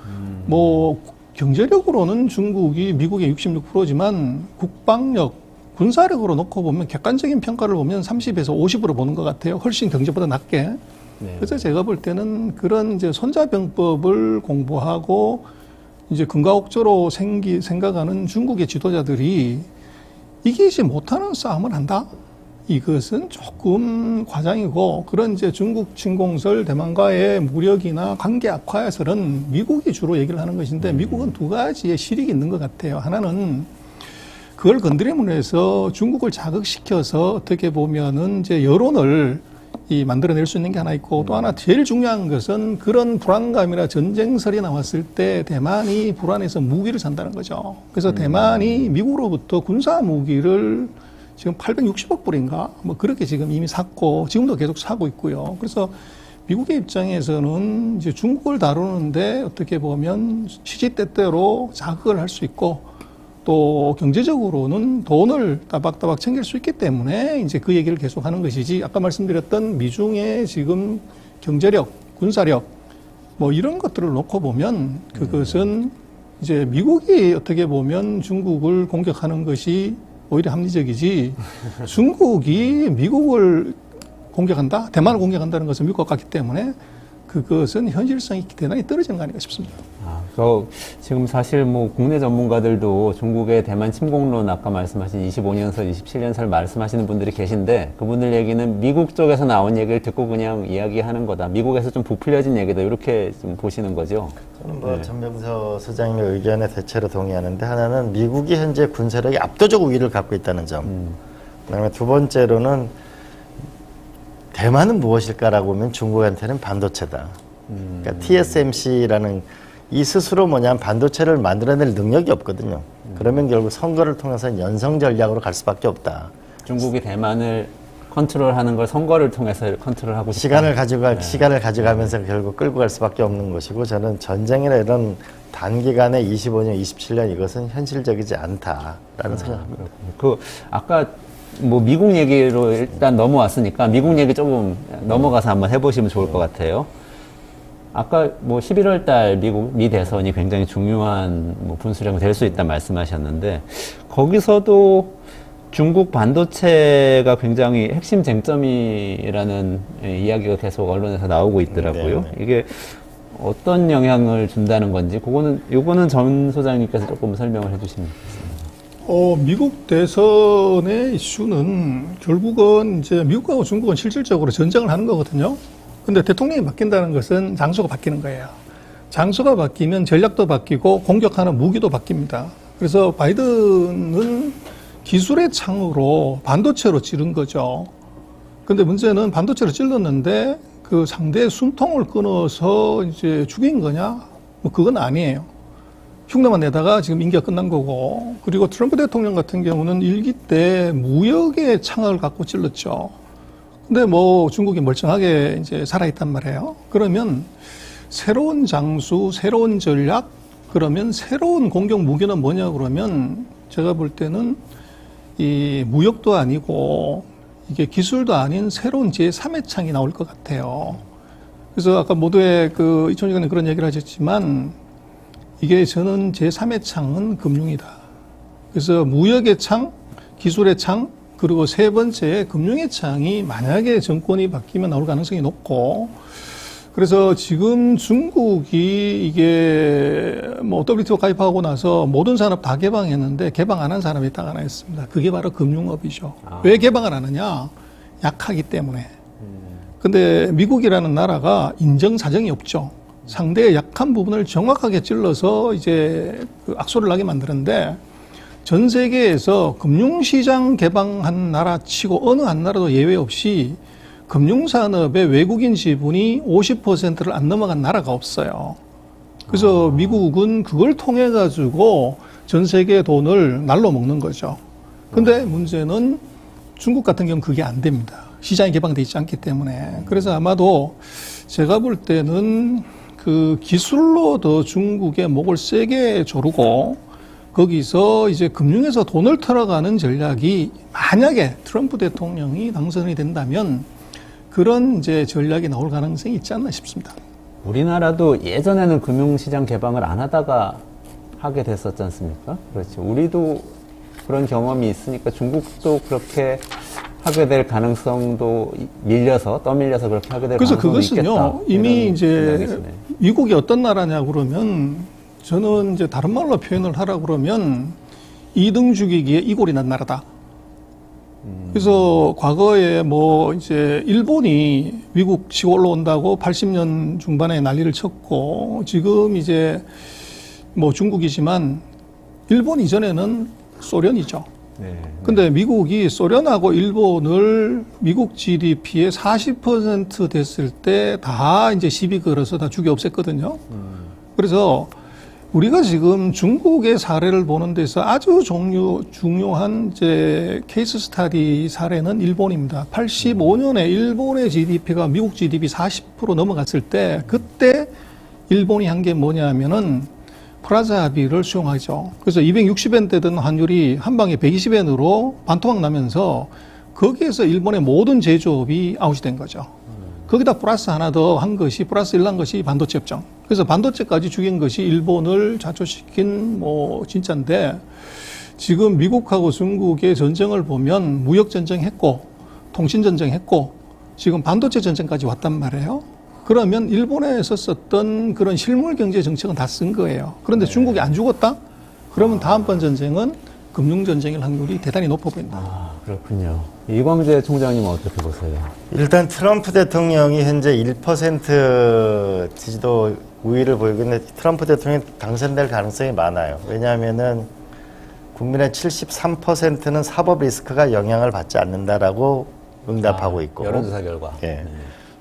뭐 경제력으로는 중국이 미국의 66%지만 국방력, 군사력으로 놓고 보면 객관적인 평가를 보면 30에서 50으로 보는 것 같아요. 훨씬 경제보다 낮게. 그래서 제가 볼 때는 그런 이제 손자병법을 공부하고 이제 금가옥조로 생각하는 중국의 지도자들이 이기지 못하는 싸움을 한다? 이것은 조금 과장이고, 그런 이제 중국 침공설 대만과의 무력이나 관계 악화에서는 미국이 주로 얘기를 하는 것인데, 미국은 두 가지의 실익이 있는 것 같아요. 하나는 그걸 건드림으로 해서 중국을 자극시켜서 어떻게 보면은 이제 여론을 이 만들어낼 수 있는 게 하나 있고 또 하나 제일 중요한 것은 그런 불안감이나 전쟁설이 나왔을 때 대만이 불안해서 무기를 산다는 거죠. 그래서 대만이 미국으로부터 군사 무기를 지금 860억 불인가 뭐 그렇게 지금 이미 샀고 지금도 계속 사고 있고요. 그래서 미국의 입장에서는 이제 중국을 다루는데 어떻게 보면 시시때때로 자극을 할 수 있고 또 경제적으로는 돈을 따박따박 챙길 수 있기 때문에 이제 그 얘기를 계속 하는 것이지 아까 말씀드렸던 미중의 지금 경제력, 군사력 뭐 이런 것들을 놓고 보면 그것은 이제 미국이 어떻게 보면 중국을 공격하는 것이 오히려 합리적이지 중국이 미국을 공격한다? 대만을 공격한다는 것은 미국과 같기 때문에 그것은 현실성이 대단히 떨어지는 거 아닌가 싶습니다. 지금 사실 뭐 국내 전문가들도 중국의 대만 침공론 아까 말씀하신 25년설, 27년설 말씀하시는 분들이 계신데 그분들 얘기는 미국 쪽에서 나온 얘기를 듣고 그냥 이야기하는 거다. 미국에서 좀 부풀려진 얘기다. 이렇게 좀 보시는 거죠. 저는 뭐 전병서 소장님의 의견에 대체로 동의하는데 하나는 미국이 현재 군사력이 압도적 우위를 갖고 있다는 점. 그다음에 두 번째로는 대만은 무엇일까라고 하면 중국한테는 반도체다. 그러니까 TSMC라는 이 스스로 뭐냐면 반도체를 만들어낼 능력이 없거든요. 그러면 결국 선거를 통해서 연성 전략으로 갈 수밖에 없다. 중국이 대만을 컨트롤하는 걸 선거를 통해서 컨트롤하고 싶다. 시간을 가져가면서 결국 끌고 갈 수밖에 없는 것이고 저는 전쟁이나 이런 단기간에 25년, 27년 이것은 현실적이지 않다라는 생각합니다. 아까 뭐 미국 얘기로 일단 넘어왔으니까 미국 얘기 조금 넘어가서 한번 해보시면 좋을 것 같아요. 아까 뭐 11월 달 미 대선이 굉장히 중요한 뭐 분수령이 될 수 있다 말씀하셨는데 거기서도 중국 반도체가 굉장히 핵심 쟁점이라는 이야기가 계속 언론에서 나오고 있더라고요. 네. 이게 어떤 영향을 준다는 건지 요거는 전 소장님께서 조금 설명을 해주시면 좋겠습니다. 미국 대선의 이슈는 결국은 이제 미국하고 중국은 실질적으로 전쟁을 하는 거거든요. 근데 대통령이 바뀐다는 것은 장소가 바뀌는 거예요. 장소가 바뀌면 전략도 바뀌고 공격하는 무기도 바뀝니다. 그래서 바이든은 기술의 창으로 반도체로 찌른 거죠. 근데 문제는 반도체로 찔렀는데 그 상대의 숨통을 끊어서 이제 죽인 거냐? 뭐 그건 아니에요. 흉내만 내다가 지금 임기가 끝난 거고, 그리고 트럼프 대통령 같은 경우는 1기 때 무역의 창을 갖고 찔렀죠. 근데 뭐 중국이 멀쩡하게 이제 살아있단 말이에요. 그러면 새로운 장수, 새로운 전략, 그러면 새로운 공격 무기는 뭐냐 그러면 제가 볼 때는 이 무역도 아니고 이게 기술도 아닌 새로운 제3의 창이 나올 것 같아요. 그래서 아까 모두의 그 이촌장님 그런 얘기를 하셨지만 이게 저는 제3의 창은 금융이다. 그래서 무역의 창, 기술의 창, 그리고 세 번째 금융의 창이 만약에 정권이 바뀌면 나올 가능성이 높고 그래서 지금 중국이 이게 뭐 WTO 가입하고 나서 모든 산업 다 개방했는데 개방 안 한 산업이 딱 하나 있습니다. 그게 바로 금융업이죠. 왜 개방을 안 하냐? 약하기 때문에. 근데 미국이라는 나라가 인정사정이 없죠. 상대의 약한 부분을 정확하게 찔러서 이제 그 악소를 나게 만드는데 전 세계에서 금융시장 개방한 나라 치고 어느 한 나라도 예외 없이 금융산업의 외국인 지분이 50%를 안 넘어간 나라가 없어요. 그래서 미국은 그걸 통해 가지고 전 세계의 돈을 날로 먹는 거죠. 근데 문제는 중국 같은 경우는 그게 안 됩니다. 시장이 개방되어 있지 않기 때문에. 그래서 아마도 제가 볼 때는 그 기술로 더 중국의 목을 세게 조르고 거기서 이제 금융에서 돈을 털어가는 전략이 만약에 트럼프 대통령이 당선이 된다면 그런 이제 전략이 나올 가능성이 있지 않나 싶습니다. 우리나라도 예전에는 금융시장 개방을 안 하다가 하게 됐었지 않습니까? 그렇죠. 우리도 그런 경험이 있으니까 중국도 그렇게 하게 될 가능성도 떠밀려서 그렇게 하게 될 그래서 가능성도 있겠다. 그것은요, 이미 이제 생각이시네. 미국이 어떤 나라냐 그러면 저는 이제 다른 말로 표현을 하라 그러면 이등 죽이기에 이골이 난 나라다. 그래서 과거에 뭐 이제 일본이 미국 치고 올라온다고 80년 중반에 난리를 쳤고 지금 이제 뭐 중국이지만 일본 이전에는 소련이죠. 네. 근데 미국이 소련하고 일본을 미국 GDP의 40% 됐을 때 다 이제 시비 걸어서 다 죽여 없앴거든요. 그래서 우리가 지금 중국의 사례를 보는 데서 아주 중요한 이제 케이스 스타디 사례는 일본입니다. 85년에 일본의 GDP가 미국 GDP 40% 넘어갔을 때 그때 일본이 한 게 뭐냐면은 프라자 합의를 수용하죠. 그래서 260엔 되던 환율이 한 방에 120엔으로 반토막 나면서 거기에서 일본의 모든 제조업이 아웃이 된 거죠. 거기다 플러스 하나 더 한 것이 플러스 1한 것이 반도체 협정. 그래서 반도체까지 죽인 것이 일본을 자초시킨 진짜인데 지금 미국하고 중국의 전쟁을 보면 무역 전쟁 했고 통신 전쟁 했고 지금 반도체 전쟁까지 왔단 말이에요. 그러면 일본에서 썼던 그런 실물 경제 정책은 다 쓴 거예요. 그런데 중국이 안 죽었다? 그러면 다음번 전쟁은 금융 전쟁일 확률이 대단히 높아 보인다. 아, 그렇군요. 이광재 총장님은 어떻게 보세요? 일단 트럼프 대통령이 현재 1% 지지도 우위를 보이고 있는데 트럼프 대통령이 당선될 가능성이 많아요. 왜냐하면은 국민의 73%는 사법 리스크가 영향을 받지 않는다라고 응답하고 있고. 여론조사 결과. 예. 네.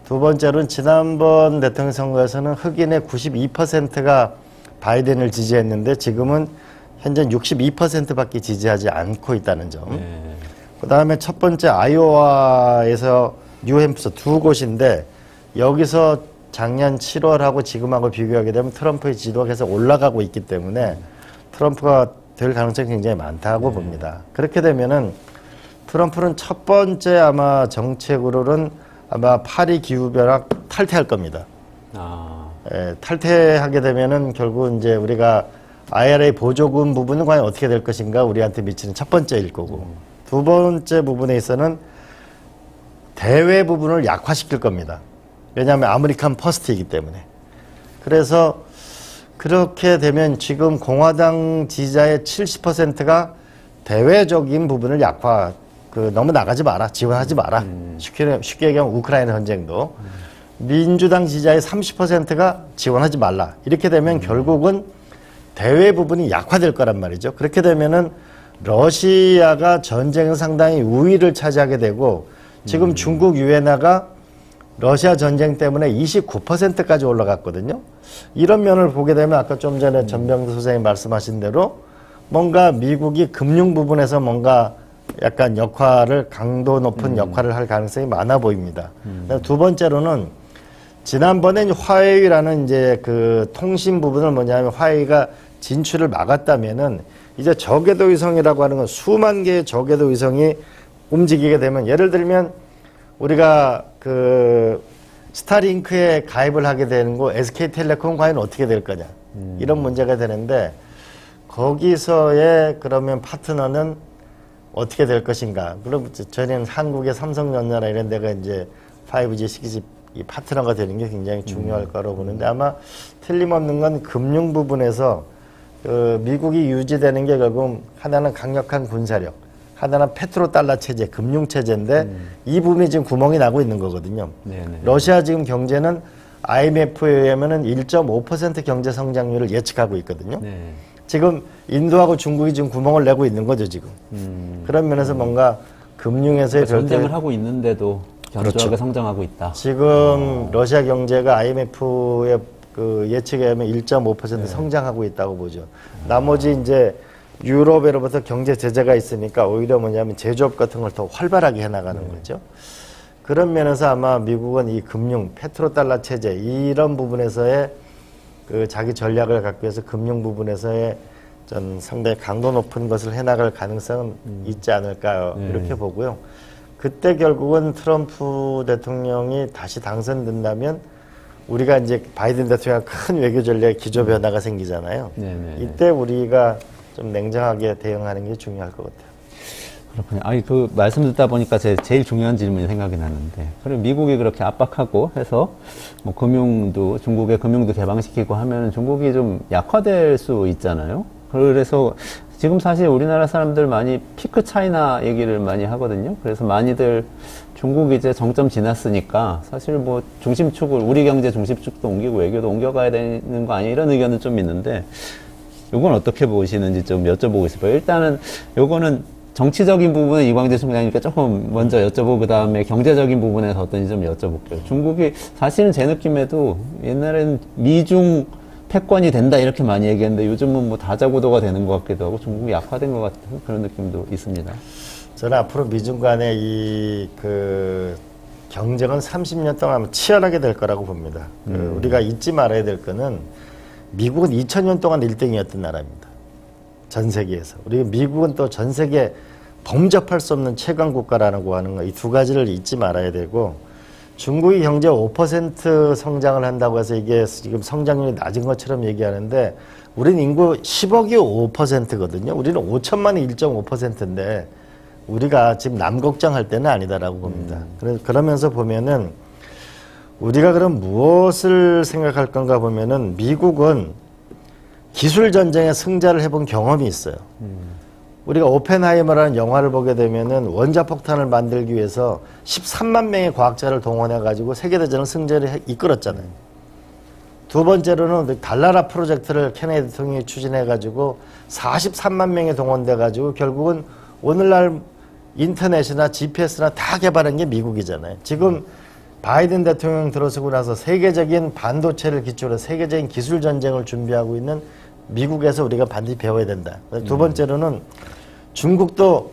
두 번째로는 지난번 대통령 선거에서는 흑인의 92%가 바이든을 지지했는데 지금은 현재 62%밖에 지지하지 않고 있다는 점. 네. 그 다음에 첫 번째 아이오와에서 뉴햄프셔 두 곳인데 여기서 작년 7월하고 지금하고 비교하게 되면 트럼프의 지지도가 계속 올라가고 있기 때문에 트럼프가 될 가능성이 굉장히 많다고 봅니다. 그렇게 되면은 트럼프는 첫 번째 아마 정책으로는 아마 파리 기후변화 탈퇴할 겁니다. 아. 예, 탈퇴하게 되면은 결국 이제 우리가 IRA 보조금 부분은 과연 어떻게 될 것인가 우리한테 미치는 첫 번째일 거고 두 번째 부분에 있어서는 대외 부분을 약화시킬 겁니다. 왜냐하면 아메리칸 퍼스트이기 때문에. 그래서 그렇게 되면 지금 공화당 지지자의 70%가 대외적인 부분을 너무 나가지 마라, 지원하지 마라. 쉽게 얘기하면 우크라이나 전쟁도. 민주당 지지자의 30%가 지원하지 말라. 이렇게 되면 결국은 대외 부분이 약화될 거란 말이죠. 그렇게 되면은 러시아가 전쟁에서 상당히 우위를 차지하게 되고 지금 중국 유엔화가 러시아 전쟁 때문에 29%까지 올라갔거든요. 이런 면을 보게 되면 아까 좀 전에 전병도 소장님 말씀하신 대로 뭔가 미국이 금융 부분에서 뭔가 약간 강도 높은 역할을 할 가능성이 많아 보입니다. 두 번째로는 지난번에 화웨이라는 이제 그 통신 부분을 뭐냐면 화웨이가 진출을 막았다면은 이제 저궤도 위성이라고 하는 건 수만 개의 저궤도 위성이 움직이게 되면 예를 들면 우리가 그 스타링크에 가입을 하게 되는 거 SK텔레콤 과연 어떻게 될 거냐 이런 문제가 되는데 거기서의 그러면 파트너는 어떻게 될 것인가. 그럼 저는 한국의 삼성전자나 이런 데가 이제 5G, 6G 이 파트너가 되는 게 굉장히 중요할 거라고 보는데 아마 틀림없는 건 금융 부분에서 미국이 유지되는 게 결국 하나는 강력한 군사력, 하나는 페트로달러 체제, 금융 체제인데 이 부분이 지금 구멍이 나고 있는 거거든요. 네네. 러시아 지금 경제는 IMF에 의하면은 1.5% 경제 성장률을 예측하고 있거든요. 네. 지금 인도하고 중국이 지금 구멍을 내고 있는 거죠, 지금. 그런 면에서 뭔가 금융에서의 그러니까 전쟁을 하고 있는데도 견조하게 그렇죠. 성장하고 있다. 지금 러시아 경제가 IMF의 그 예측에 의하면 1.5% 성장하고 있다고 보죠. 나머지 이제 유럽으로부터 경제 제재가 있으니까 오히려 뭐냐면 제조업 같은 걸 더 활발하게 해나가는 거죠. 그런 면에서 아마 미국은 이 금융, 페트로달러 체제 이런 부분에서의 그 자기 전략을 갖기 위해서 금융 부분에서의 전 상당히 강도 높은 것을 해나갈 가능성은 있지 않을까 이렇게 보고요. 그때 결국은 트럼프 대통령이 다시 당선된다면 우리가 이제 바이든 대통령 큰 외교 전략 기조 변화가 생기잖아요. 네네. 이때 우리가 좀 냉정하게 대응하는 게 중요할 것 같아요. 그렇군요. 아니, 그 말씀 듣다 보니까 제일 중요한 질문이 생각이 나는데. 그럼 미국이 그렇게 압박하고 해서 뭐 중국의 금융도 개방시키고 하면 중국이 좀 약화될 수 있잖아요. 그래서 지금 사실 우리나라 사람들 많이 피크 차이나 얘기를 많이 하거든요. 그래서 많이들 중국이 이제 정점 지났으니까 사실 뭐 중심축을, 우리 경제 중심축도 옮기고 외교도 옮겨가야 되는 거 아니야? 이런 의견은 좀 있는데, 요건 어떻게 보시는지 좀 여쭤보고 싶어요. 일단은 요거는 정치적인 부분은 이광재 총장님께 조금 먼저 여쭤보고 그다음에 경제적인 부분에서 어떤지 좀 여쭤볼게요. 중국이 사실은 제 느낌에도 옛날엔 미중 패권이 된다 이렇게 많이 얘기했는데 요즘은 뭐 다자고도가 되는 것 같기도 하고 중국이 약화된 것 같은 그런 느낌도 있습니다. 저는 앞으로 미중 간의 그 경쟁은 30년 동안 치열하게 될 거라고 봅니다. 우리가 잊지 말아야 될 거는 미국은 2000년 동안 1등이었던 나라입니다. 전 세계에서. 우리 미국은 또 전 세계 범접할 수 없는 최강 국가라고 하는 거, 이 두 가지를 잊지 말아야 되고, 중국이 경제 5% 성장을 한다고 해서 이게 지금 성장률이 낮은 것처럼 얘기하는데, 우리는 인구 10억이 5%거든요. 우리는 5천만이 1.5%인데, 우리가 지금 남 걱정할 때는 아니다라고 봅니다. 그러면서 보면은, 우리가 그럼 무엇을 생각할 건가 보면은, 미국은 기술 전쟁의 승자를 해본 경험이 있어요. 우리가 오펜하이머라는 영화를 보게 되면은 원자폭탄을 만들기 위해서 13만 명의 과학자를 동원해가지고 세계대전을 승자를 이끌었잖아요. 두 번째로는 달나라 프로젝트를 케네디 대통령이 추진해가지고 43만 명이 동원돼가지고 결국은 오늘날 인터넷이나 GPS나 다 개발한 게 미국이잖아요. 지금 바이든 대통령 들어서고 나서 세계적인 반도체를 기초로 세계적인 기술 전쟁을 준비하고 있는 미국에서 우리가 반드시 배워야 된다. 두 번째로는 중국도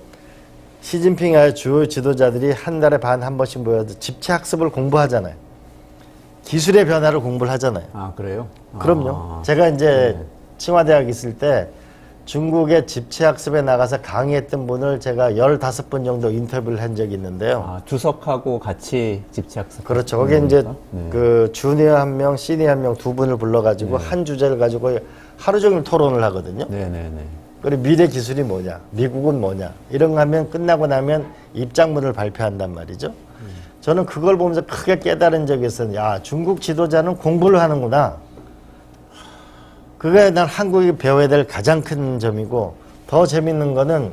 시진핑의 주요 지도자들이 한 달에 반 한 번씩 모여서 집체 학습을 공부하잖아요. 기술의 변화를 공부를 하잖아요. 아, 그래요? 그럼요. 제가 이제清华대학 있을 때 중국의 집체 학습에 나가서 강의했던 분을 제가 15분 정도 인터뷰를 한 적이 있는데요. 아, 주석하고 같이 집체학습. 그렇죠. 거기에 이제 그 주니어 한 명, 시니어 한 명 두 분을 불러가지고 한 주제를 가지고 하루 종일 토론을 하거든요. 네네네. 그리고 미래 기술이 뭐냐, 미국은 뭐냐, 이런 거 하면 끝나고 나면 입장문을 발표한단 말이죠. 저는 그걸 보면서 크게 깨달은 적이 있어요. 야, 중국 지도자는 공부를 하는구나. 그게 난 한국이 배워야 될 가장 큰 점이고, 더 재밌는 거는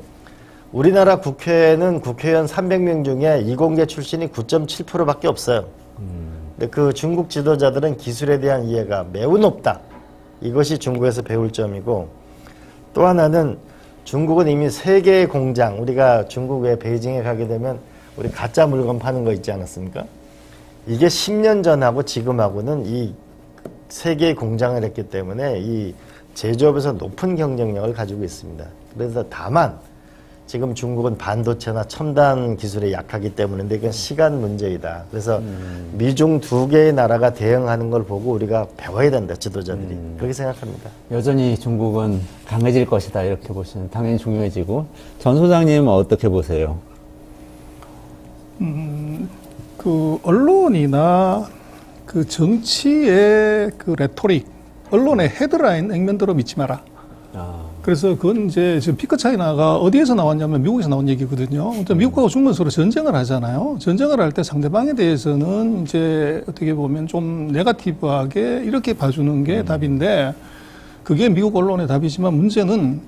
우리나라 국회는 국회의원 300명 중에 이공계 출신이 9.7%밖에 없어요. 근데 그 중국 지도자들은 기술에 대한 이해가 매우 높다. 이것이 중국에서 배울 점이고, 또 하나는 중국은 이미 세계의 공장, 우리가 중국의 베이징에 가게 되면 우리 가짜 물건 파는 거 있지 않았습니까? 이게 10년 전하고 지금하고는 이 세계의 공장을 했기 때문에 이 제조업에서 높은 경쟁력을 가지고 있습니다. 그래서 다만 지금 중국은 반도체나 첨단 기술에 약하기 때문인데 이건 시간 문제이다. 그래서 미중 두 개의 나라가 대응하는 걸 보고 우리가 배워야 된다, 지도자들이. 그렇게 생각합니다. 여전히 중국은 강해질 것이다 이렇게 보시는 당연히 중요해지고 전 소장님은 어떻게 보세요? 그 언론이나 그 정치의 그 레토릭, 언론의 헤드라인 액면대로 믿지 마라. 그래서 그건 이제 지금 피크 차이나가 어디에서 나왔냐면 미국에서 나온 얘기거든요. 미국하고 중국은 서로 전쟁을 하잖아요. 전쟁을 할 때 상대방에 대해서는 이제 어떻게 보면 좀 네거티브하게 이렇게 봐주는 게 답인데 그게 미국 언론의 답이지만 문제는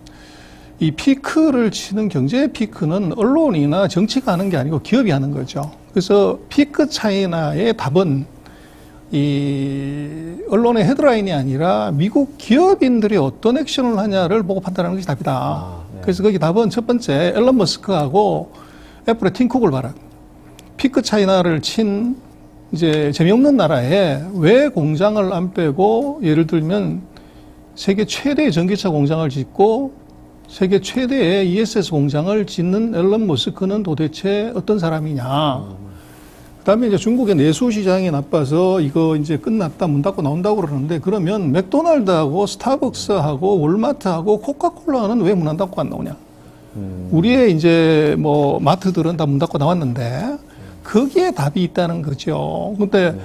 이 피크를 치는 경제의 피크는 언론이나 정치가 하는 게 아니고 기업이 하는 거죠. 그래서 피크 차이나의 답은 이 언론의 헤드라인이 아니라 미국 기업인들이 어떤 액션을 하냐를 보고 판단하는 것이 답이다. 네. 그래서 거기 답은 첫 번째 앨런 머스크하고 애플의 팀 쿡을 봐라. 피크 차이나를 친 이제 재미없는 나라에 왜 공장을 안 빼고 예를 들면 세계 최대의 전기차 공장을 짓고 세계 최대의 ESS 공장을 짓는 앨런 머스크는 도대체 어떤 사람이냐. 그다음에 이제 중국의 내수 시장이 나빠서 이거 이제 끝났다, 문 닫고 나온다고 그러는데 그러면 맥도날드하고 스타벅스하고 월마트하고 코카콜라는 왜 문 안 닫고 안 나오냐? 우리의 이제 뭐 마트들은 다 문 닫고 나왔는데 거기에 답이 있다는 거죠. 근데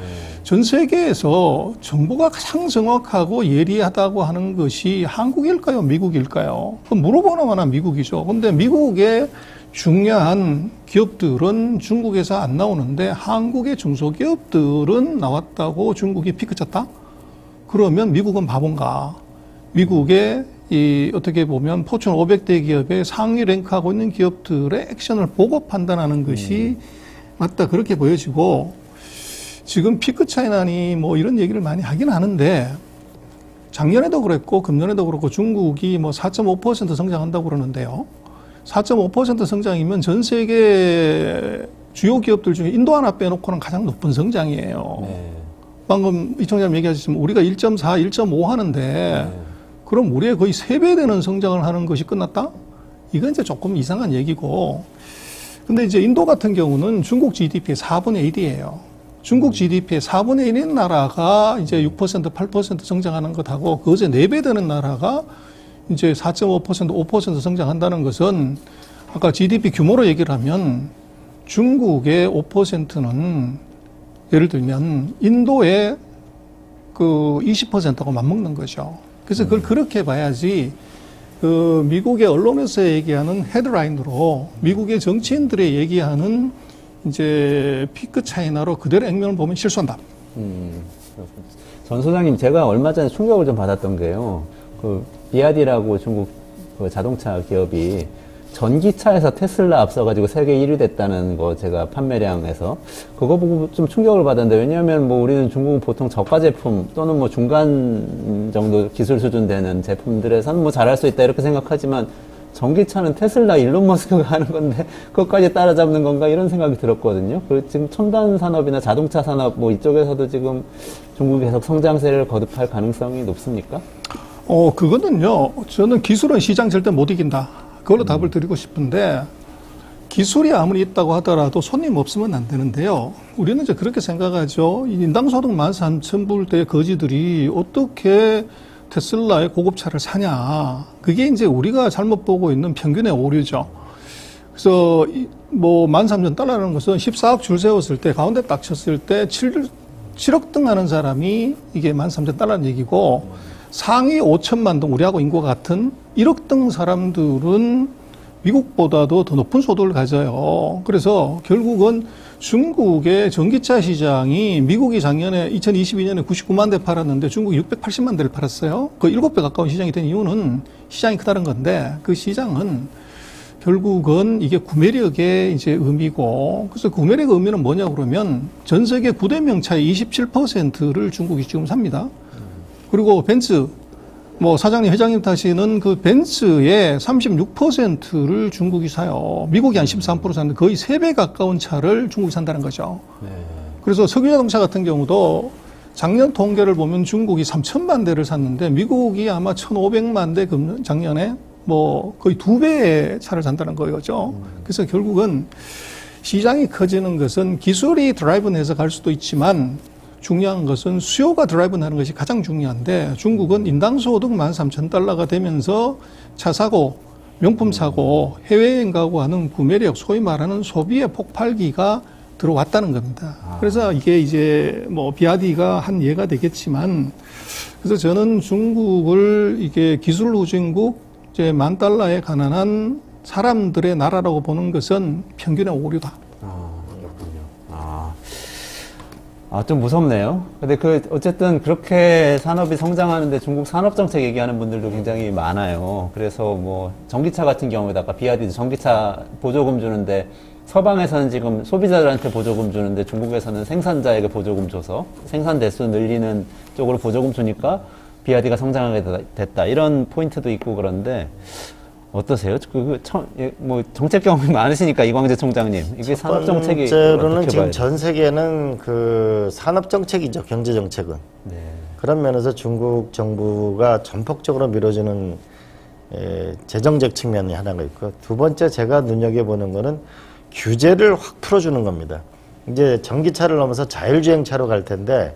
전 세계에서 정보가 가장 정확하고 예리하다고 하는 것이 한국일까요, 미국일까요? 물어보나마나 미국이죠. 근데 미국의 중요한 기업들은 중국에서 안 나오는데 한국의 중소기업들은 나왔다고 중국이 피크 쳤다? 그러면 미국은 바본가? 미국의 이 어떻게 보면 포춘 500대 기업의 상위 랭크하고 있는 기업들의 액션을 보고 판단하는 것이 맞다 그렇게 보여지고 지금 피크 차이나니 뭐 이런 얘기를 많이 하긴 하는데 작년에도 그랬고 금년에도 그렇고 중국이 뭐 4.5% 성장한다고 그러는데요. 4.5% 성장이면 전 세계 주요 기업들 중에 인도 하나 빼놓고는 가장 높은 성장이에요. 네. 방금 이 총장님 얘기하셨지만 우리가 1.4, 1.5 하는데 그럼 우리의 거의 3배 되는 성장을 하는 것이 끝났다? 이건 이제 조금 이상한 얘기고. 근데 이제 인도 같은 경우는 중국 GDP의 4분의 1이에요. 중국 GDP의 4분의 1인 나라가 이제 6%, 8% 성장하는 것하고 그것의 4배 되는 나라가 이제 4.5%, 5% 성장한다는 것은 아까 GDP 규모로 얘기를 하면 중국의 5%는 예를 들면 인도의 그 20%하고 맞먹는 거죠. 그래서 그걸 그렇게 봐야지 그 미국의 언론에서 얘기하는 헤드라인으로 미국의 정치인들의 얘기하는 이제 피크 차이나로 그대로 액면을 보면 실수한다. 전 소장님, 제가 얼마 전에 충격을 좀 받았던 게요. 그 비아디라고 중국 그 자동차 기업이 전기차에서 테슬라 앞서가지고 세계 1위 됐다는 거 제가 판매량에서 그거 보고 좀 충격을 받았는데, 왜냐하면 뭐 우리는 중국은 보통 저가 제품 또는 뭐 중간 정도 기술 수준 되는 제품들에서는 뭐 잘할 수 있다 이렇게 생각하지만 전기차는 테슬라 일론 머스크가 하는 건데 그것까지 따라잡는 건가 이런 생각이 들었거든요. 그리고 지금 첨단 산업이나 자동차 산업 뭐 이쪽에서도 지금 중국이 계속 성장세를 거듭할 가능성이 높습니까? 그거는요. 저는 기술은 시장 절대 못 이긴다. 그걸로 답을 드리고 싶은데 기술이 아무리 있다고 하더라도 손님 없으면 안 되는데요. 우리는 이제 그렇게 생각하죠. 인당소득 13,000불대 거지들이 어떻게 테슬라의 고급차를 사냐. 그게 이제 우리가 잘못 보고 있는 평균의 오류죠. 그래서 뭐 13,000달러라는 것은 14억 줄 세웠을 때 가운데 딱 쳤을 때 7억 등 하는 사람이 이게 13,000달러는 얘기고 상위 5천만 등 우리하고 인구가 같은 1억 등 사람들은 미국보다도 더 높은 소득을 가져요. 그래서 결국은 중국의 전기차 시장이 미국이 작년에 2022년에 99만 대 팔았는데 중국이 680만 대를 팔았어요. 그 7배 가까운 시장이 된 이유는 시장이 크다는 건데 그 시장은 결국은 이게 구매력의 이제 의미고, 그래서 구매력의 의미는 뭐냐 그러면 전 세계 9대명 차의 27%를 중국이 지금 삽니다. 그리고 벤츠, 뭐 사장님, 회장님 타시는 그 벤츠의 36%를 중국이 사요. 미국이 한 13% 사는데 거의 3배 가까운 차를 중국이 산다는 거죠. 네. 그래서 석유자동차 같은 경우도 작년 통계를 보면 중국이 3천만 대를 샀는데 미국이 아마 1,500만 대 작년에 뭐 거의 2배의 차를 산다는 거죠. 그래서 결국은 시장이 커지는 것은 기술이 드라이브는 해서 갈 수도 있지만 중요한 것은 수요가 드라이브는 하는 것이 가장 중요한데 중국은 인당소득 13,000달러가 되면서 차 사고, 명품 사고, 해외여행 가고 하는 구매력, 소위 말하는 소비의 폭발기가 들어왔다는 겁니다. 그래서 이게 이제 뭐 비아디가 한 예가 되겠지만, 그래서 저는 중국을 이게 기술 후진국, 이제 $10,000에 가난한 사람들의 나라라고 보는 것은 평균의 오류다. 좀 무섭네요. 근데 어쨌든 그렇게 산업이 성장하는데 중국 산업정책 얘기하는 분들도 굉장히 많아요. 그래서 뭐, 전기차 같은 경우에도 아까 비아디도 전기차 보조금 주는데, 서방에서는 지금 소비자들한테 보조금 주는데 중국에서는 생산자에게 보조금 줘서 생산 대수 늘리는 쪽으로 보조금 주니까 비아디가 성장하게 됐다. 이런 포인트도 있고 그런데, 어떠세요? 뭐 정책 경험이 많으시니까 이광재 총장님, 이게 산업 정책이 번째로는 지금 전 세계는 그 산업 정책이죠, 경제 정책은. 네. 그런 면에서 중국 정부가 전폭적으로 밀어주는 재정적 측면이 하나가 있고, 두 번째 제가 눈여겨보는 거는 규제를 확 풀어주는 겁니다. 이제 전기차를 넘어서 자율주행차로 갈 텐데,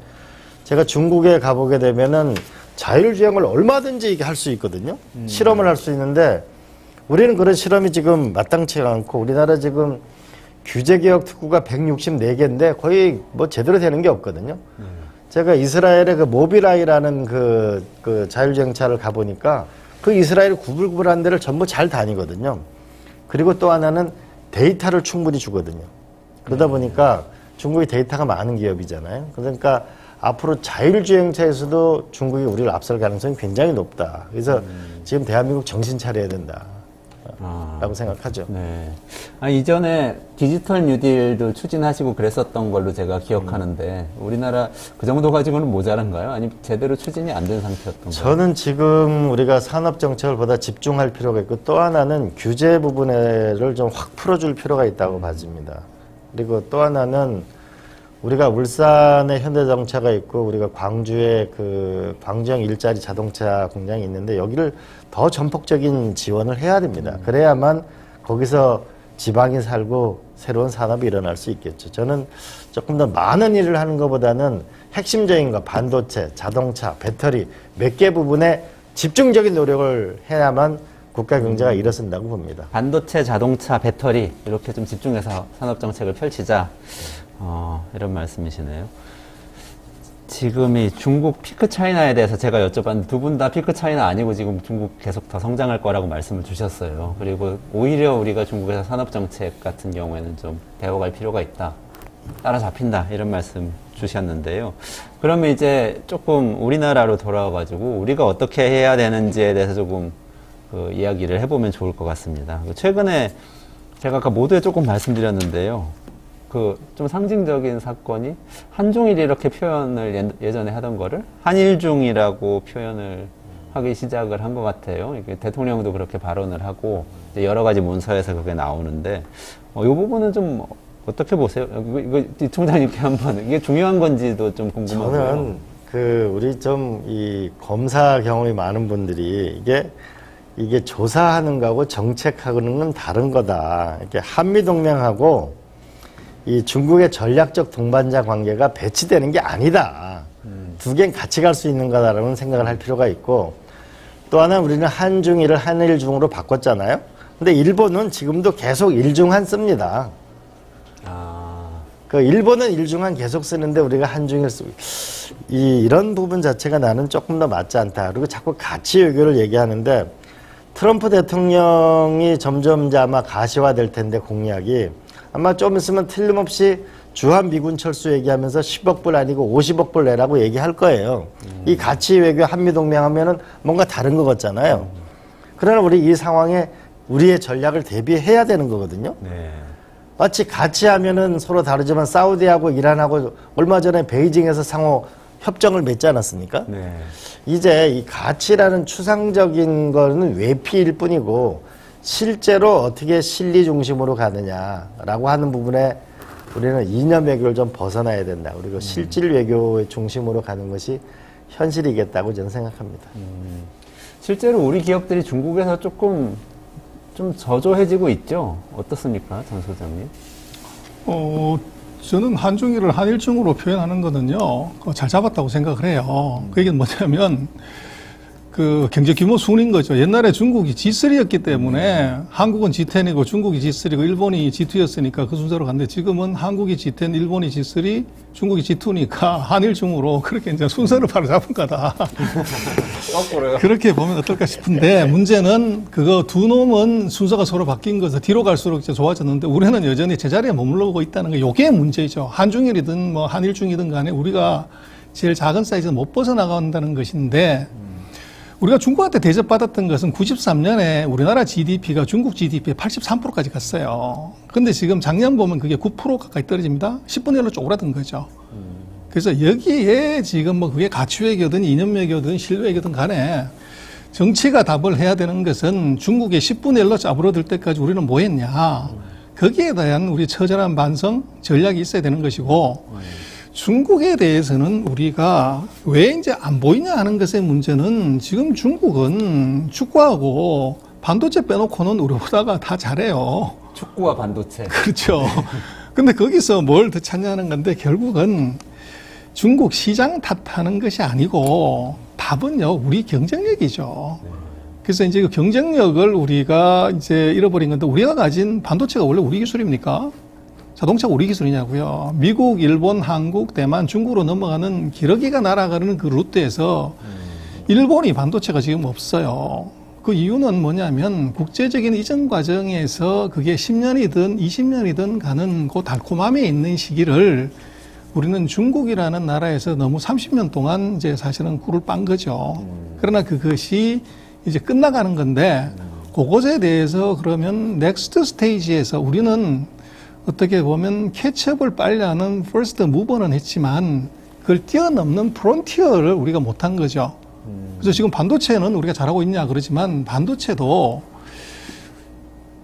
제가 중국에 가보게 되면은 자율주행을 얼마든지 이게 할 수 있거든요. 실험을 할 수 있는데. 우리는 그런 실험이 지금 마땅치가 않고, 우리나라 지금 규제개혁 특구가 164개인데 거의 뭐 제대로 되는 게 없거든요. 제가 이스라엘의 그 모빌아이라는 그 자율주행차를 가보니까 그 이스라엘 구불구불한 데를 전부 잘 다니거든요. 그리고 또 하나는 데이터를 충분히 주거든요. 그러다 보니까 중국이 데이터가 많은 기업이잖아요. 그러니까 앞으로 자율주행차에서도 중국이 우리를 앞설 가능성이 굉장히 높다. 그래서 지금 대한민국 정신 차려야 된다. 않을까라고 생각하죠. 네. 이전에 디지털 뉴딜도 추진하시고 그랬었던 걸로 제가 기억하는데 우리나라 그 정도 가지고는 모자란가요? 아니면 제대로 추진이 안 된 상태였던가요? 저는 지금 우리가 산업 정책을 보다 집중할 필요가 있고 또 하나는 규제 부분을 좀 확 풀어줄 필요가 있다고 봐집니다. 그리고 또 하나는 우리가 울산에 현대자동차가 있고 우리가 광주에 그 광주형 일자리 자동차 공장이 있는데 여기를 더 전폭적인 지원을 해야 됩니다. 그래야만 거기서 지방이 살고 새로운 산업이 일어날 수 있겠죠. 저는 조금 더 많은 일을 하는 것보다는 핵심적인 거 반도체, 자동차, 배터리 몇 개 부분에 집중적인 노력을 해야만 국가 경제가 일어선다고 봅니다. 반도체, 자동차, 배터리 이렇게 좀 집중해서 산업 정책을 펼치자. 이런 말씀이시네요. 지금 이 중국 피크 차이나에 대해서 제가 여쭤봤는데 두 분 다 피크 차이나 아니고 지금 중국 계속 더 성장할 거라고 말씀을 주셨어요. 그리고 오히려 우리가 중국에서 산업 정책 같은 경우에는 좀 배워갈 필요가 있다. 따라잡힌다. 이런 말씀 주셨는데요. 그러면 이제 조금 우리나라로 돌아와가지고 우리가 어떻게 해야 되는지에 대해서 조금 그 이야기를 해보면 좋을 것 같습니다. 최근에 제가 아까 모두에 조금 말씀드렸는데요. 그 좀 상징적인 사건이 한중일 이렇게 표현을 예전에 하던 거를 한일중이라고 표현을 하기 시작을 한 것 같아요. 이게 대통령도 그렇게 발언을 하고 이제 여러 가지 문서에서 그게 나오는데 이 부분은 좀 어떻게 보세요? 이거 총장님께 한번 이게 중요한 건지도 좀 궁금하고요. 저는 우리 좀 이 검사 경험이 많은 분들이 이게 조사하는 거하고 정책하는 건 다른 거다. 이렇게 한미동맹하고 이 중국의 전략적 동반자 관계가 배치되는 게 아니다. 두 개는 같이 갈 수 있는 거다라는 생각을 할 필요가 있고 또 하나 우리는 한중일을 한일중으로 바꿨잖아요. 근데 일본은 지금도 계속 일중한 씁니다. 그 일본은 일중한 계속 쓰는데 우리가 한중일 쓰고 이런 부분 자체가 나는 조금 더 맞지 않다. 그리고 자꾸 가치 외교를 얘기하는데 트럼프 대통령이 점점 이제 아마 가시화될 텐데 공약이 아마 좀 있으면 틀림없이 주한미군 철수 얘기하면서 10억 불 아니고 50억 불 내라고 얘기할 거예요. 이 가치 외교 한미동맹 하면은 뭔가 다른 것 같잖아요. 그러나 우리 이 상황에 우리의 전략을 대비해야 되는 거거든요. 네. 마치 같이 하면은 서로 다르지만 사우디하고 이란하고 얼마 전에 베이징에서 상호 협정을 맺지 않았습니까? 네. 이제 이 가치라는 추상적인 거는 외피일 뿐이고 실제로 어떻게 실리 중심으로 가느냐라고 하는 부분에 우리는 이념 외교를 좀 벗어나야 된다. 그리고 실질 외교의 중심으로 가는 것이 현실이겠다고 저는 생각합니다. 실제로 우리 기업들이 중국에서 조금 좀 저조해지고 있죠? 어떻습니까, 전 소장님? 저는 한중일을 한일중으로 표현하는 거는요, 잘 잡았다고 생각을 해요. 그 얘기는 뭐냐면, 그 경제 규모 순인 거죠. 옛날에 중국이 G3였기 때문에 한국은 G10이고 중국이 G3고 일본이 G2였으니까 그 순서로 갔는데 지금은 한국이 G10, 일본이 G3, 중국이 G2니까 한일중으로 그렇게 이제 순서를 바로 잡은 거다. 거꾸로요? 그렇게 보면 어떨까 싶은데 문제는 그거 두 놈은 순서가 서로 바뀐 거죠. 뒤로 갈수록 이제 좋아졌는데 우리는 여전히 제자리에 머물러고 있다는 게 이게 문제죠. 한중일이든 뭐 한일중이든 간에 우리가 제일 작은 사이즈에서 못 벗어나간다는 것인데 우리가 중국한테 대접받았던 것은 93년에 우리나라 GDP가 중국 GDP의 83%까지 갔어요. 근데 지금 작년 보면 그게 9% 가까이 떨어집니다. 10분의 1로 쪼그라든 거죠. 그래서 여기에 지금 뭐 그게 가치 외교든 이념 외교든 실 외교든 간에 정치가 답을 해야 되는 것은 중국의 10분의 1로 짜부러들 때까지 우리는 뭐 했냐. 거기에 대한 우리 처절한 반성, 전략이 있어야 되는 것이고 중국에 대해서는 우리가 왜 이제 안 보이냐 하는 것의 문제는 지금 중국은 축구하고 반도체 빼놓고는 우리보다가 다 잘해요. 축구와 반도체. 그렇죠. 근데 거기서 뭘 더 찾냐는 건데 결국은 중국 시장 탓하는 것이 아니고 답은요, 우리 경쟁력이죠. 그래서 이제 그 경쟁력을 우리가 이제 잃어버린 건데 우리가 가진 반도체가 원래 우리 기술입니까? 자동차가 우리 기술이냐고요. 미국, 일본, 한국, 대만, 중국으로 넘어가는 기러기가 날아가는 그 루트에서 일본이 반도체가 지금 없어요. 그 이유는 뭐냐면 국제적인 이전 과정에서 그게 10년이든 20년이든 가는 그 달콤함에 있는 시기를 우리는 중국이라는 나라에서 너무 30년 동안 이제 사실은 꿀을 빤 거죠. 그러나 그것이 이제 끝나가는 건데 그것에 대해서 그러면 넥스트 스테이지에서 우리는 어떻게 보면 캐치업을 빨리 하는 퍼스트 무버는 했지만 그걸 뛰어넘는 프론티어를 우리가 못한 거죠. 그래서 지금 반도체는 우리가 잘하고 있냐 그러지만 반도체도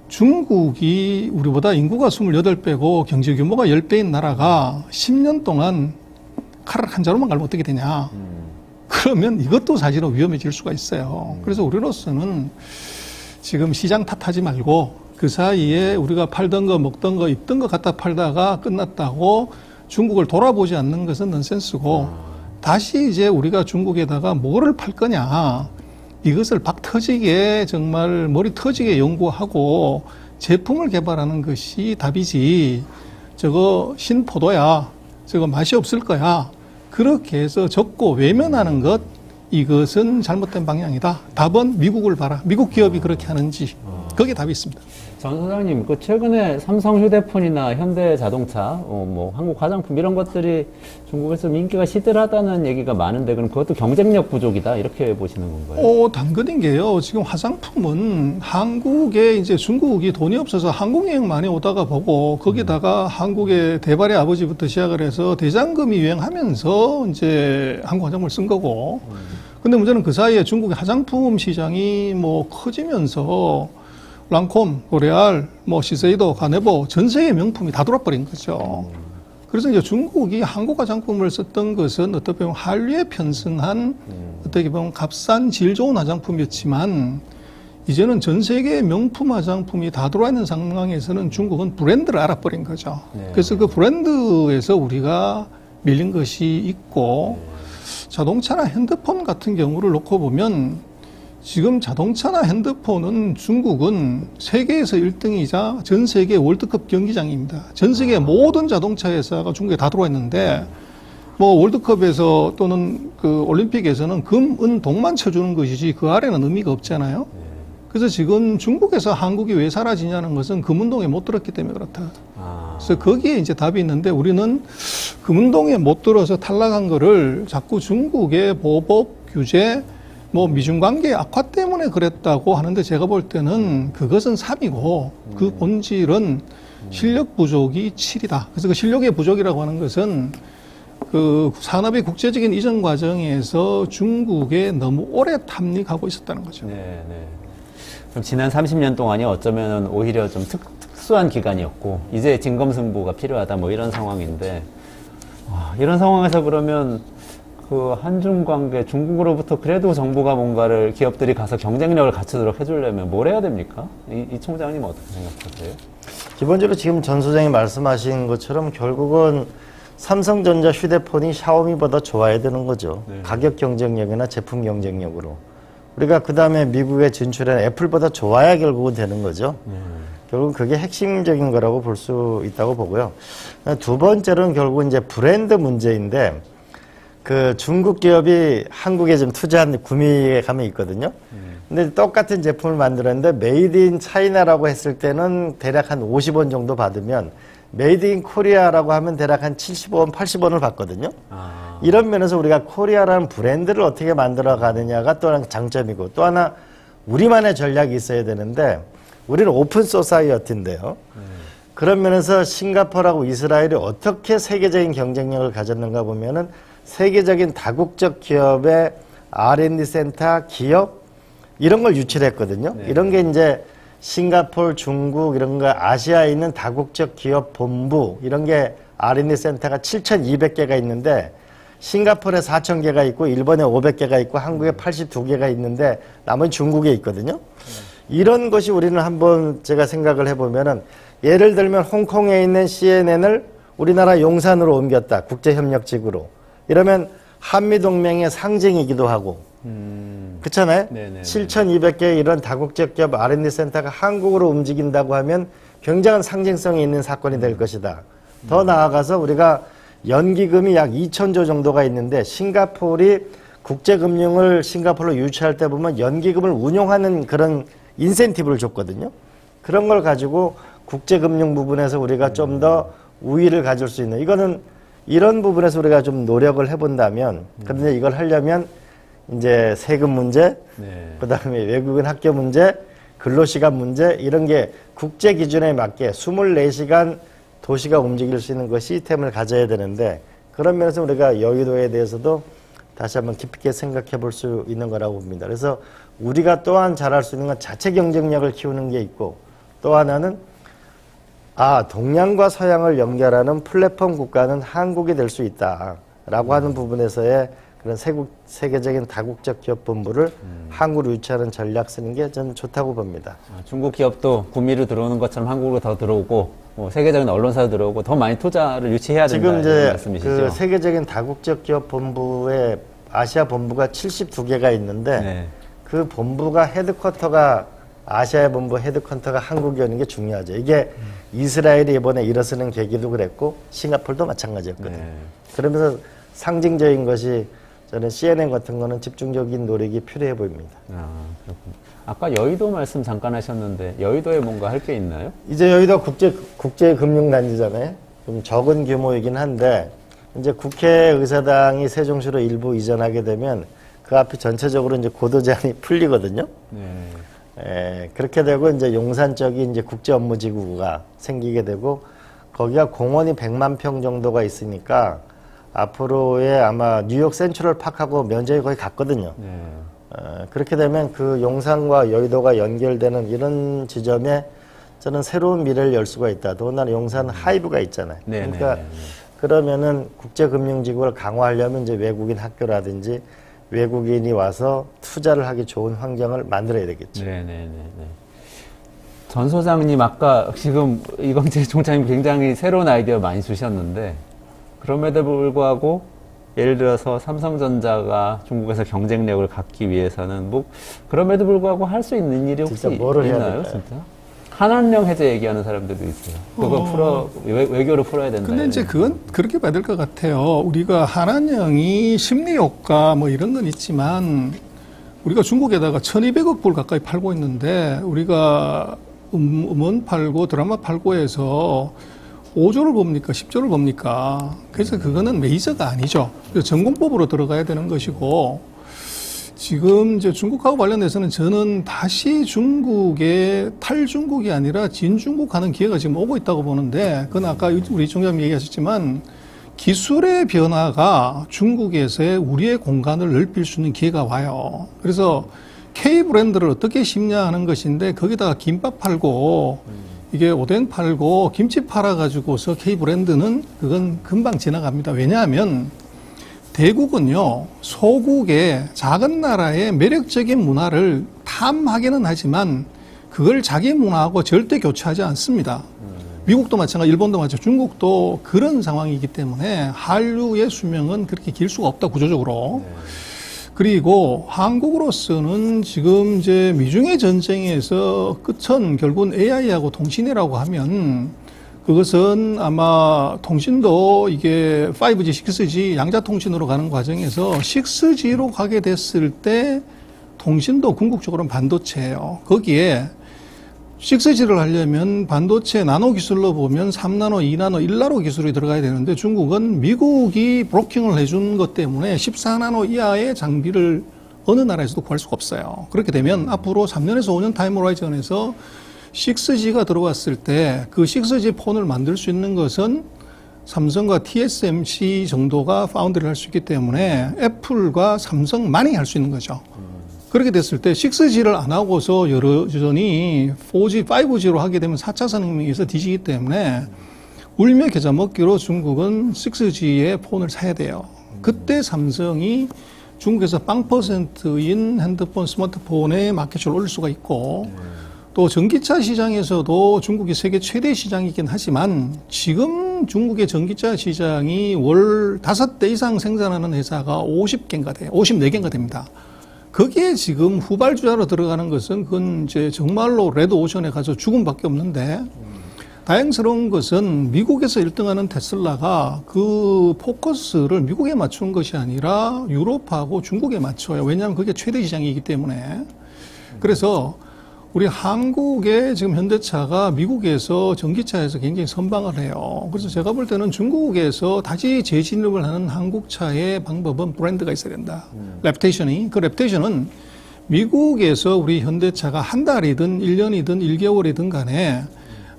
중국이 우리보다 인구가 28배고 경제 규모가 10배인 나라가 10년 동안 칼을 한 자루만 갈면 어떻게 되냐. 그러면 이것도 사실은 위험해질 수가 있어요. 그래서 우리로서는 지금 시장 탓하지 말고 그 사이에 우리가 팔던 거 먹던 거 입던 거 갖다 팔다가 끝났다고 중국을 돌아보지 않는 것은 넌센스고 다시 이제 우리가 중국에다가 뭐를 팔 거냐 이것을 박 터지게 정말 머리 터지게 연구하고 제품을 개발하는 것이 답이지 저거 신포도야 저거 맛이 없을 거야 그렇게 해서 적고 외면하는 것 이것은 잘못된 방향이다. 답은 미국을 봐라. 미국 기업이 그렇게 하는지 거기에 답이 있습니다. 전 소장님, 그 최근에 삼성 휴대폰이나 현대 자동차, 뭐 한국 화장품 이런 것들이 중국에서 인기가 시들하다는 얘기가 많은데 그럼 그것도 경쟁력 부족이다 이렇게 보시는 건가요? 당근인 게요. 지금 화장품은 한국에 이제 중국이 돈이 없어서 한국 여행 많이 오다가 보고 거기다가 한국의 대발의 아버지부터 시작을 해서 대장금이 유행하면서 이제 한국 화장품을 쓴 거고. 근데 문제는 그 사이에 중국의 화장품 시장이 뭐 커지면서 랑콤, 로레알, 뭐 시세이도, 가네보 전 세계 명품이 다 돌아버린 거죠. 그래서 이제 중국이 한국 화장품을 썼던 것은 어떻게 보면 한류에 편승한 어떻게 보면 값싼 질 좋은 화장품이었지만 이제는 전 세계 명품 화장품이 다 들어와 있는 상황에서는 중국은 브랜드를 알아버린 거죠. 그래서 그 브랜드에서 우리가 밀린 것이 있고 자동차나 핸드폰 같은 경우를 놓고 보면 지금 자동차나 핸드폰은 중국은 세계에서 1등이자 전 세계 월드컵 경기장입니다. 전 세계 모든 자동차 회사가 중국에 다 들어와 있는데 뭐 월드컵에서 또는 그 올림픽에서는 금, 은, 동만 쳐주는 것이지 그 아래는 의미가 없잖아요. 그래서 지금 중국에서 한국이 왜 사라지냐는 것은 금운동에 못 들었기 때문에 그렇다. 그래서 거기에 이제 답이 있는데 우리는 금운동에 못 들어서 탈락한 거를 자꾸 중국의 보복, 규제, 뭐 미중 관계 악화 때문에 그랬다고 하는데 제가 볼 때는 그것은 3이고 그 본질은 실력 부족이 7이다. 그래서 그 실력의 부족이라고 하는 것은 그 산업의 국제적인 이전 과정에서 중국에 너무 오래 탐닉하고 있었다는 거죠. 네. 그럼 지난 30년 동안이 어쩌면 오히려 좀 특수한 기간이었고 이제 진검승부가 필요하다 뭐 이런 상황인데 이런 상황에서 그러면 그 한중 관계 중국으로부터 그래도 정부가 뭔가를 기업들이 가서 경쟁력을 갖추도록 해주려면 뭘 해야 됩니까? 이 총장님 어떻게 생각하세요? 기본적으로 지금 전 소장이 말씀하신 것처럼 결국은 삼성전자 휴대폰이 샤오미보다 좋아야 되는 거죠. 가격 경쟁력이나 제품 경쟁력으로. 우리가 그 다음에 미국에 진출한 애플보다 좋아야 결국은 되는 거죠. 결국은 그게 핵심적인 거라고 볼 수 있다고 보고요. 두 번째로는 결국은 이제 브랜드 문제인데 그 중국 기업이 한국에 좀 투자한 구미에 가면 있거든요. 근데 똑같은 제품을 만들었는데 메이드 인 차이나라고 했을 때는 대략 한 50원 정도 받으면 메이드 인 코리아라고 하면 대략 한 70원, 80원을 받거든요. 이런 면에서 우리가 코리아라는 브랜드를 어떻게 만들어 가느냐가 또 하나 장점이고 또 하나 우리만의 전략이 있어야 되는데 우리는 오픈 소사이어티인데요. 그런 면에서 싱가포르하고 이스라엘이 어떻게 세계적인 경쟁력을 가졌는가 보면은 세계적인 다국적 기업의 R&D 센터, 기업 이런 걸 유치를 했거든요. 이런 게 이제 싱가포르, 중국 이런 거 아시아에 있는 다국적 기업 본부 이런 게 R&D 센터가 7,200개가 있는데 싱가포르에 4,000개가 있고 일본에 500개가 있고 한국에 82개가 있는데 나머지 중국에 있거든요. 이런 것이 우리는 한번 제가 생각을 해보면은 예를 들면 홍콩에 있는 CNN을 우리나라 용산으로 옮겼다. 국제협력직으로. 이러면 한미동맹의 상징이기도 하고 그렇잖아요. 7,200개의 이런 다국적 기업 R&D 센터가 한국으로 움직인다고 하면 굉장한 상징성이 있는 사건이 될 것이다. 더 나아가서 우리가 연기금이 약 2,000조 정도가 있는데 싱가포르이 국제금융을 싱가포르로 유치할 때 보면 연기금을 운용하는 그런 인센티브를 줬거든요. 그런 걸 가지고 국제금융 부분에서 우리가 좀 더 우위를 가질 수 있는 이거는 이런 부분에서 우리가 좀 노력을 해본다면 그런데 이걸 하려면 이제 세금 문제, 그 다음에 외국인 학교 문제, 근로시간 문제 이런 게 국제 기준에 맞게 24시간 도시가 움직일 수 있는 그 시스템을 가져야 되는데 그런 면에서 우리가 여의도에 대해서도 다시 한번 깊게 생각해 볼 수 있는 거라고 봅니다. 그래서 우리가 또한 잘할 수 있는 건 자체 경쟁력을 키우는 게 있고 또 하나는 동양과 서양을 연결하는 플랫폼 국가는 한국이 될 수 있다라고 하는 부분에서의 그런 세계적인 다국적 기업 본부를 한국으로 유치하는 전략 쓰는 게 저는 좋다고 봅니다. 중국 기업도 구미로 들어오는 것처럼 한국으로 더 들어오고 세계적인 언론사도 들어오고 더 많이 투자를 유치해야 된다. 지금 이제 말씀이시죠? 그 세계적인 다국적 기업 본부의 아시아 본부가 72개가 있는데 네. 그 본부가 헤드쿼터가 아시아의 본부 헤드쿼터가 한국이었는 게 중요하죠. 이게 이스라엘이 이번에 일어서는 계기도 그랬고 싱가포르도 마찬가지였거든요. 네. 그러면서 상징적인 것이 저는 CNN 같은 거는 집중적인 노력이 필요해 보입니다. 그렇군요. 아까 여의도 말씀 잠깐 하셨는데 여의도에 뭔가 할 게 있나요? 이제 여의도 국제금융단지잖아요. 좀 적은 규모이긴 한데 이제 국회의사당이 세종시로 일부 이전하게 되면 그 앞이 전체적으로 이제 고도 제한이 풀리거든요. 네. 그렇게 되고 이제 용산 쪽이 이제 국제업무지구가 생기게 되고 거기가 공원이 100만 평 정도가 있으니까 앞으로의 아마 뉴욕 센트럴 파크하고 면적이 거의 같거든요. 네. 그렇게 되면 그 용산과 여의도가 연결되는 이런 지점에 저는 새로운 미래를 열 수가 있다. 더군다나 용산 하이브가 있잖아요. 네, 그러니까 네, 네, 네. 그러면은 국제금융지구를 강화하려면 이제 외국인 학교라든지 외국인이 와서 투자를 하기 좋은 환경을 만들어야 되겠죠. 네네네. 전 소장님 아까 지금 이광재 총장님 굉장히 새로운 아이디어 많이 주셨는데 그럼에도 불구하고 예를 들어서 삼성전자가 중국에서 경쟁력을 갖기 위해서는 뭐 그럼에도 불구하고 할 수 있는 일이 혹시 진짜 뭐를 해야 있나요? 될까요? 진짜? 한한령 해제 얘기하는 사람들도 있어요. 그거 외교로 풀어야 된다. 근데 이제 그건 그렇게 봐야 될 것 같아요. 우리가 한한령이 심리효과 뭐 이런 건 있지만 우리가 중국에다가 1200억 불 가까이 팔고 있는데 우리가 음원 팔고 드라마 팔고 해서 5조를 봅니까? 10조를 봅니까? 그래서 그거는 메이저가 아니죠. 전공법으로 들어가야 되는 것이고 지금 이제 중국하고 관련해서는 저는 다시 중국의 탈중국이 아니라 진중국 하는 기회가 지금 오고 있다고 보는데 그건 아까 우리 총장님 얘기하셨지만 기술의 변화가 중국에서의 우리의 공간을 넓힐 수 있는 기회가 와요. 그래서 K 브랜드를 어떻게 심냐 하는 것인데 거기다가 김밥 팔고 이게 오뎅 팔고 김치 팔아가지고서 K 브랜드는 그건 금방 지나갑니다. 왜냐하면 대국은요, 소국의 작은 나라의 매력적인 문화를 탐하기는 하지만 그걸 자기 문화하고 절대 교차하지 않습니다. 미국도 마찬가지, 일본도 마찬가지, 중국도 그런 상황이기 때문에 한류의 수명은 그렇게 길 수가 없다, 구조적으로. 그리고 한국으로서는 지금 이제 미중의 전쟁에서 끝은 결국은 AI하고 통신이라고 하면 그것은 아마 통신도 이게 5G, 6G 양자통신으로 가는 과정에서 6G로 가게 됐을 때 통신도 궁극적으로는 반도체예요. 거기에 6G를 하려면 반도체 나노 기술로 보면 3나노, 2나노, 1나노 기술이 들어가야 되는데 중국은 미국이 브로킹을 해준 것 때문에 14나노 이하의 장비를 어느 나라에서도 구할 수가 없어요. 그렇게 되면 앞으로 3년에서 5년 타임 호라이즌에서 6G가 들어왔을 때 그 6G 폰을 만들 수 있는 것은 삼성과 TSMC 정도가 파운드를 할 수 있기 때문에 애플과 삼성만이 할 수 있는 거죠. 그렇게 됐을 때 6G를 안 하고서 여전히 4G, 5G로 하게 되면 4차 산업혁명에서 뒤지기 때문에 울며 겨자 먹기로 중국은 6G의 폰을 사야 돼요. 그때 삼성이 중국에서 0%인 핸드폰, 스마트폰의 마켓을 올릴 수가 있고 또 전기차 시장에서도 중국이 세계 최대 시장이긴 하지만 지금 중국의 전기차 시장이 월 5대 이상 생산하는 회사가 50개인가 돼요. 54개인가 됩니다. 거기에 지금 후발주자로 들어가는 것은 그건 이제 정말로 레드 오션에 가서 죽음밖에 없는데 다행스러운 것은 미국에서 1등하는 테슬라가 그 포커스를 미국에 맞추는 것이 아니라 유럽하고 중국에 맞춰요. 왜냐하면 그게 최대 시장이기 때문에. 그래서 우리 한국의 지금 현대차가 미국에서 전기차에서 굉장히 선방을 해요. 그래서 제가 볼 때는 중국에서 다시 재진입을 하는 한국차의 방법은 브랜드가 있어야 된다. 레퓨테이션이. 그 레퓨테이션은 미국에서 우리 현대차가 한 달이든 1년이든 1개월이든 간에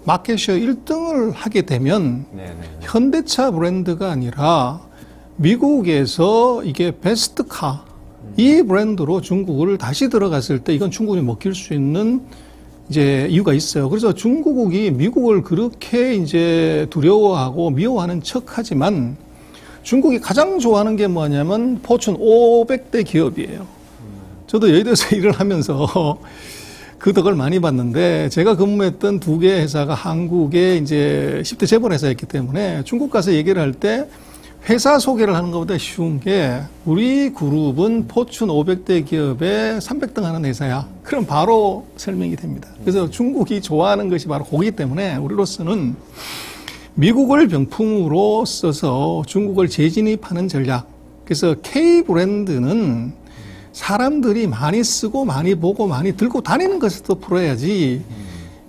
마켓쉐어 1등을 하게 되면 현대차 브랜드가 아니라 미국에서 이게 베스트카 이 브랜드로 중국을 다시 들어갔을 때 이건 중국이 먹힐 수 있는 이제 이유가 있어요. 그래서 중국이 미국을 그렇게 이제 두려워하고 미워하는 척하지만 중국이 가장 좋아하는 게 뭐냐면 포춘 500대 기업이에요. 저도 여의도에서 일을 하면서 그 덕을 많이 봤는데 제가 근무했던 두 개 회사가 한국의 이제 10대 재벌 회사였기 때문에 중국 가서 얘기를 할 때 회사 소개를 하는 것보다 쉬운 게 우리 그룹은 포춘 500대 기업에 300등 하는 회사야. 그럼 바로 설명이 됩니다. 그래서 중국이 좋아하는 것이 바로 그거기 때문에 우리로서는 미국을 병풍으로 써서 중국을 재진입하는 전략. 그래서 K 브랜드는 사람들이 많이 쓰고 많이 보고 많이 들고 다니는 것에서 풀어야지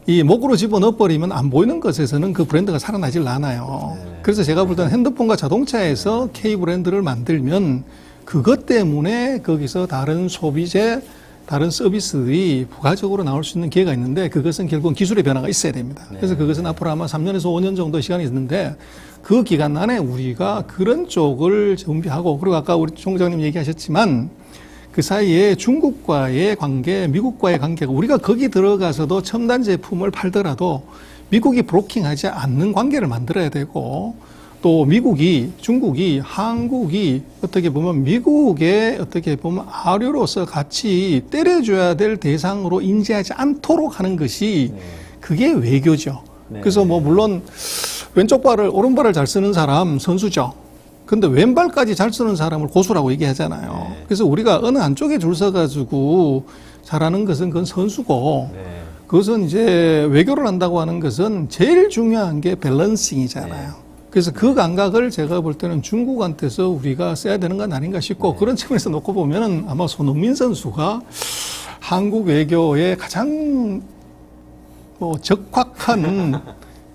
이 목으로 집어넣어버리면 안 보이는 것에서는 그 브랜드가 살아나질 않아요. 그래서 제가 볼 때는 핸드폰과 자동차에서 K 브랜드를 만들면 그것 때문에 거기서 다른 소비재, 다른 서비스들이 부가적으로 나올 수 있는 기회가 있는데 그것은 결국은 기술의 변화가 있어야 됩니다. 그래서 그것은 앞으로 아마 3년에서 5년 정도 시간이 있는데 그 기간 안에 우리가 그런 쪽을 준비하고 그리고 아까 우리 총장님 얘기하셨지만 그 사이에 중국과의 관계, 미국과의 관계가 우리가 거기 들어가서도 첨단 제품을 팔더라도 미국이 브로킹하지 않는 관계를 만들어야 되고 또 중국이 한국이 어떻게 보면 미국의 어떻게 보면 아류로서 같이 때려줘야 될 대상으로 인지하지 않도록 하는 것이 그게 외교죠. 그래서 뭐 물론 왼쪽 발을 오른발을 잘 쓰는 사람 선수죠. 근데 왼발까지 잘 쓰는 사람을 고수라고 얘기하잖아요. 그래서 우리가 어느 한쪽에 줄 서가지고 잘하는 것은 그건 선수고 그것은 이제 외교를 한다고 하는 것은 제일 중요한 게 밸런싱이잖아요. 그래서 그 감각을 제가 볼 때는 중국한테서 우리가 써야 되는 건 아닌가 싶고 그런 측면에서 놓고 보면은 아마 손흥민 선수가 한국 외교의 가장 뭐 적확한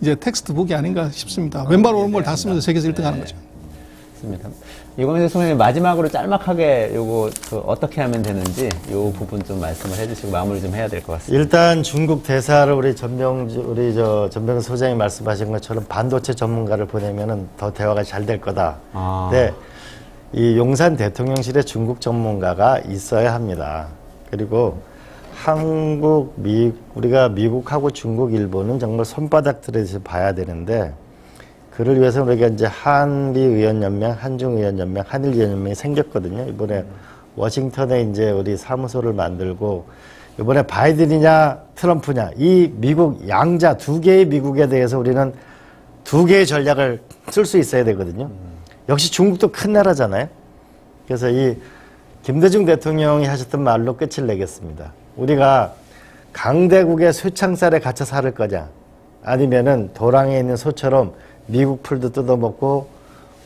이제 텍스트북이 아닌가 싶습니다. 왼발 오른발 다 쓰면서 세계에서 1등 하는 거죠. 맞습니다. 이광재 총장님 마지막으로 짤막하게 요거 어떻게 하면 되는지 요 부분 좀 말씀을 해주시고 마무리 좀 해야 될 것 같습니다. 일단 중국 대사를 우리 전병 소장이 말씀하신 것처럼 반도체 전문가를 보내면은 더 대화가 잘 될 거다. 네, 이 용산 대통령실에 중국 전문가가 있어야 합니다. 그리고 우리가 미국하고 중국, 일본은 정말 손바닥 들여서 봐야 되는데. 그를 위해서 우리가 이제 한미의원연맹, 한중의원연맹, 한일의원연맹이 생겼거든요. 이번에 워싱턴에 이제 우리 사무소를 만들고 이번에 바이든이냐 트럼프냐 이 미국 양자 두 개의 미국에 대해서 우리는 두 개의 전략을 쓸 수 있어야 되거든요. 역시 중국도 큰 나라잖아요. 그래서 이 김대중 대통령이 하셨던 말로 끝을 내겠습니다. 우리가 강대국의 쇠창살에 갇혀 살 거냐 아니면은 도랑에 있는 소처럼 미국 풀도 뜯어먹고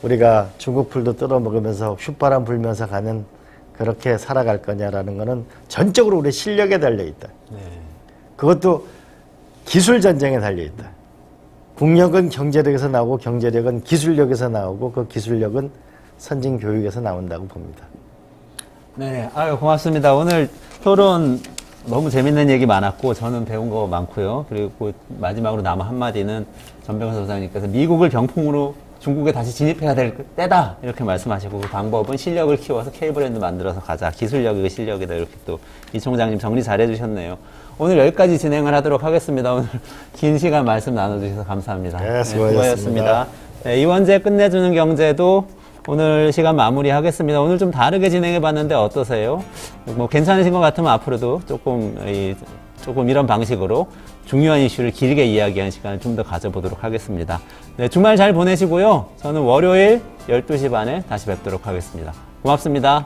우리가 중국 풀도 뜯어먹으면서 휘바람 불면서 가는 그렇게 살아갈 거냐라는 거는 전적으로 우리 실력에 달려있다. 그것도 기술 전쟁에 달려있다. 국력은 경제력에서 나오고 경제력은 기술력에서 나오고 그 기술력은 선진 교육에서 나온다고 봅니다. 네, 아유 고맙습니다. 오늘 토론 너무 재밌는 얘기 많았고 저는 배운 거 많고요. 그리고 마지막으로 남은 한마디는 전병선 소장님께서 미국을 병풍으로 중국에 다시 진입해야 될 때다 이렇게 말씀하시고 그 방법은 실력을 키워서 K브랜드 만들어서 가자. 기술력이 실력이다 이렇게 또 이 총장님 정리 잘 해주셨네요. 오늘 여기까지 진행을 하도록 하겠습니다. 오늘 긴 시간 말씀 나눠주셔서 감사합니다. 네, 수고하셨습니다. 네, 이원재 끝내주는 경제도 오늘 시간 마무리하겠습니다. 오늘 좀 다르게 진행해봤는데 어떠세요? 뭐 괜찮으신 것 같으면 앞으로도 조금 이런 방식으로 중요한 이슈를 길게 이야기하는 시간을 좀 더 가져보도록 하겠습니다. 네, 주말 잘 보내시고요. 저는 월요일 12시 반에 다시 뵙도록 하겠습니다. 고맙습니다.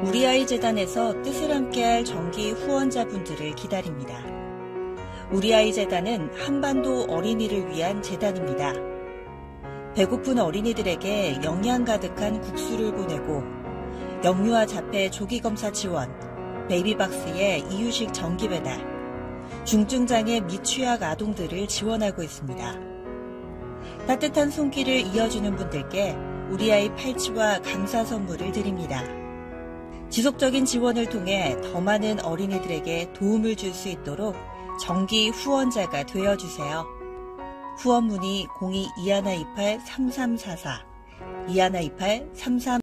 우리 아이 재단에서 뜻을 함께할 정기 후원자분들을 기다립니다. 우리 아이 재단은 한반도 어린이를 위한 재단입니다. 배고픈 어린이들에게 영양 가득한 국수를 보내고 영유아 자폐 조기검사 지원, 베이비박스의 이유식 정기 배달, 중증장애 미취학 아동들을 지원하고 있습니다. 따뜻한 손길을 이어주는 분들께 우리 아이 팔찌와 감사 선물을 드립니다. 지속적인 지원을 통해 더 많은 어린이들에게 도움을 줄 수 있도록 정기 후원자가 되어주세요. 후원 문의 02-2128-3344, 2128-3344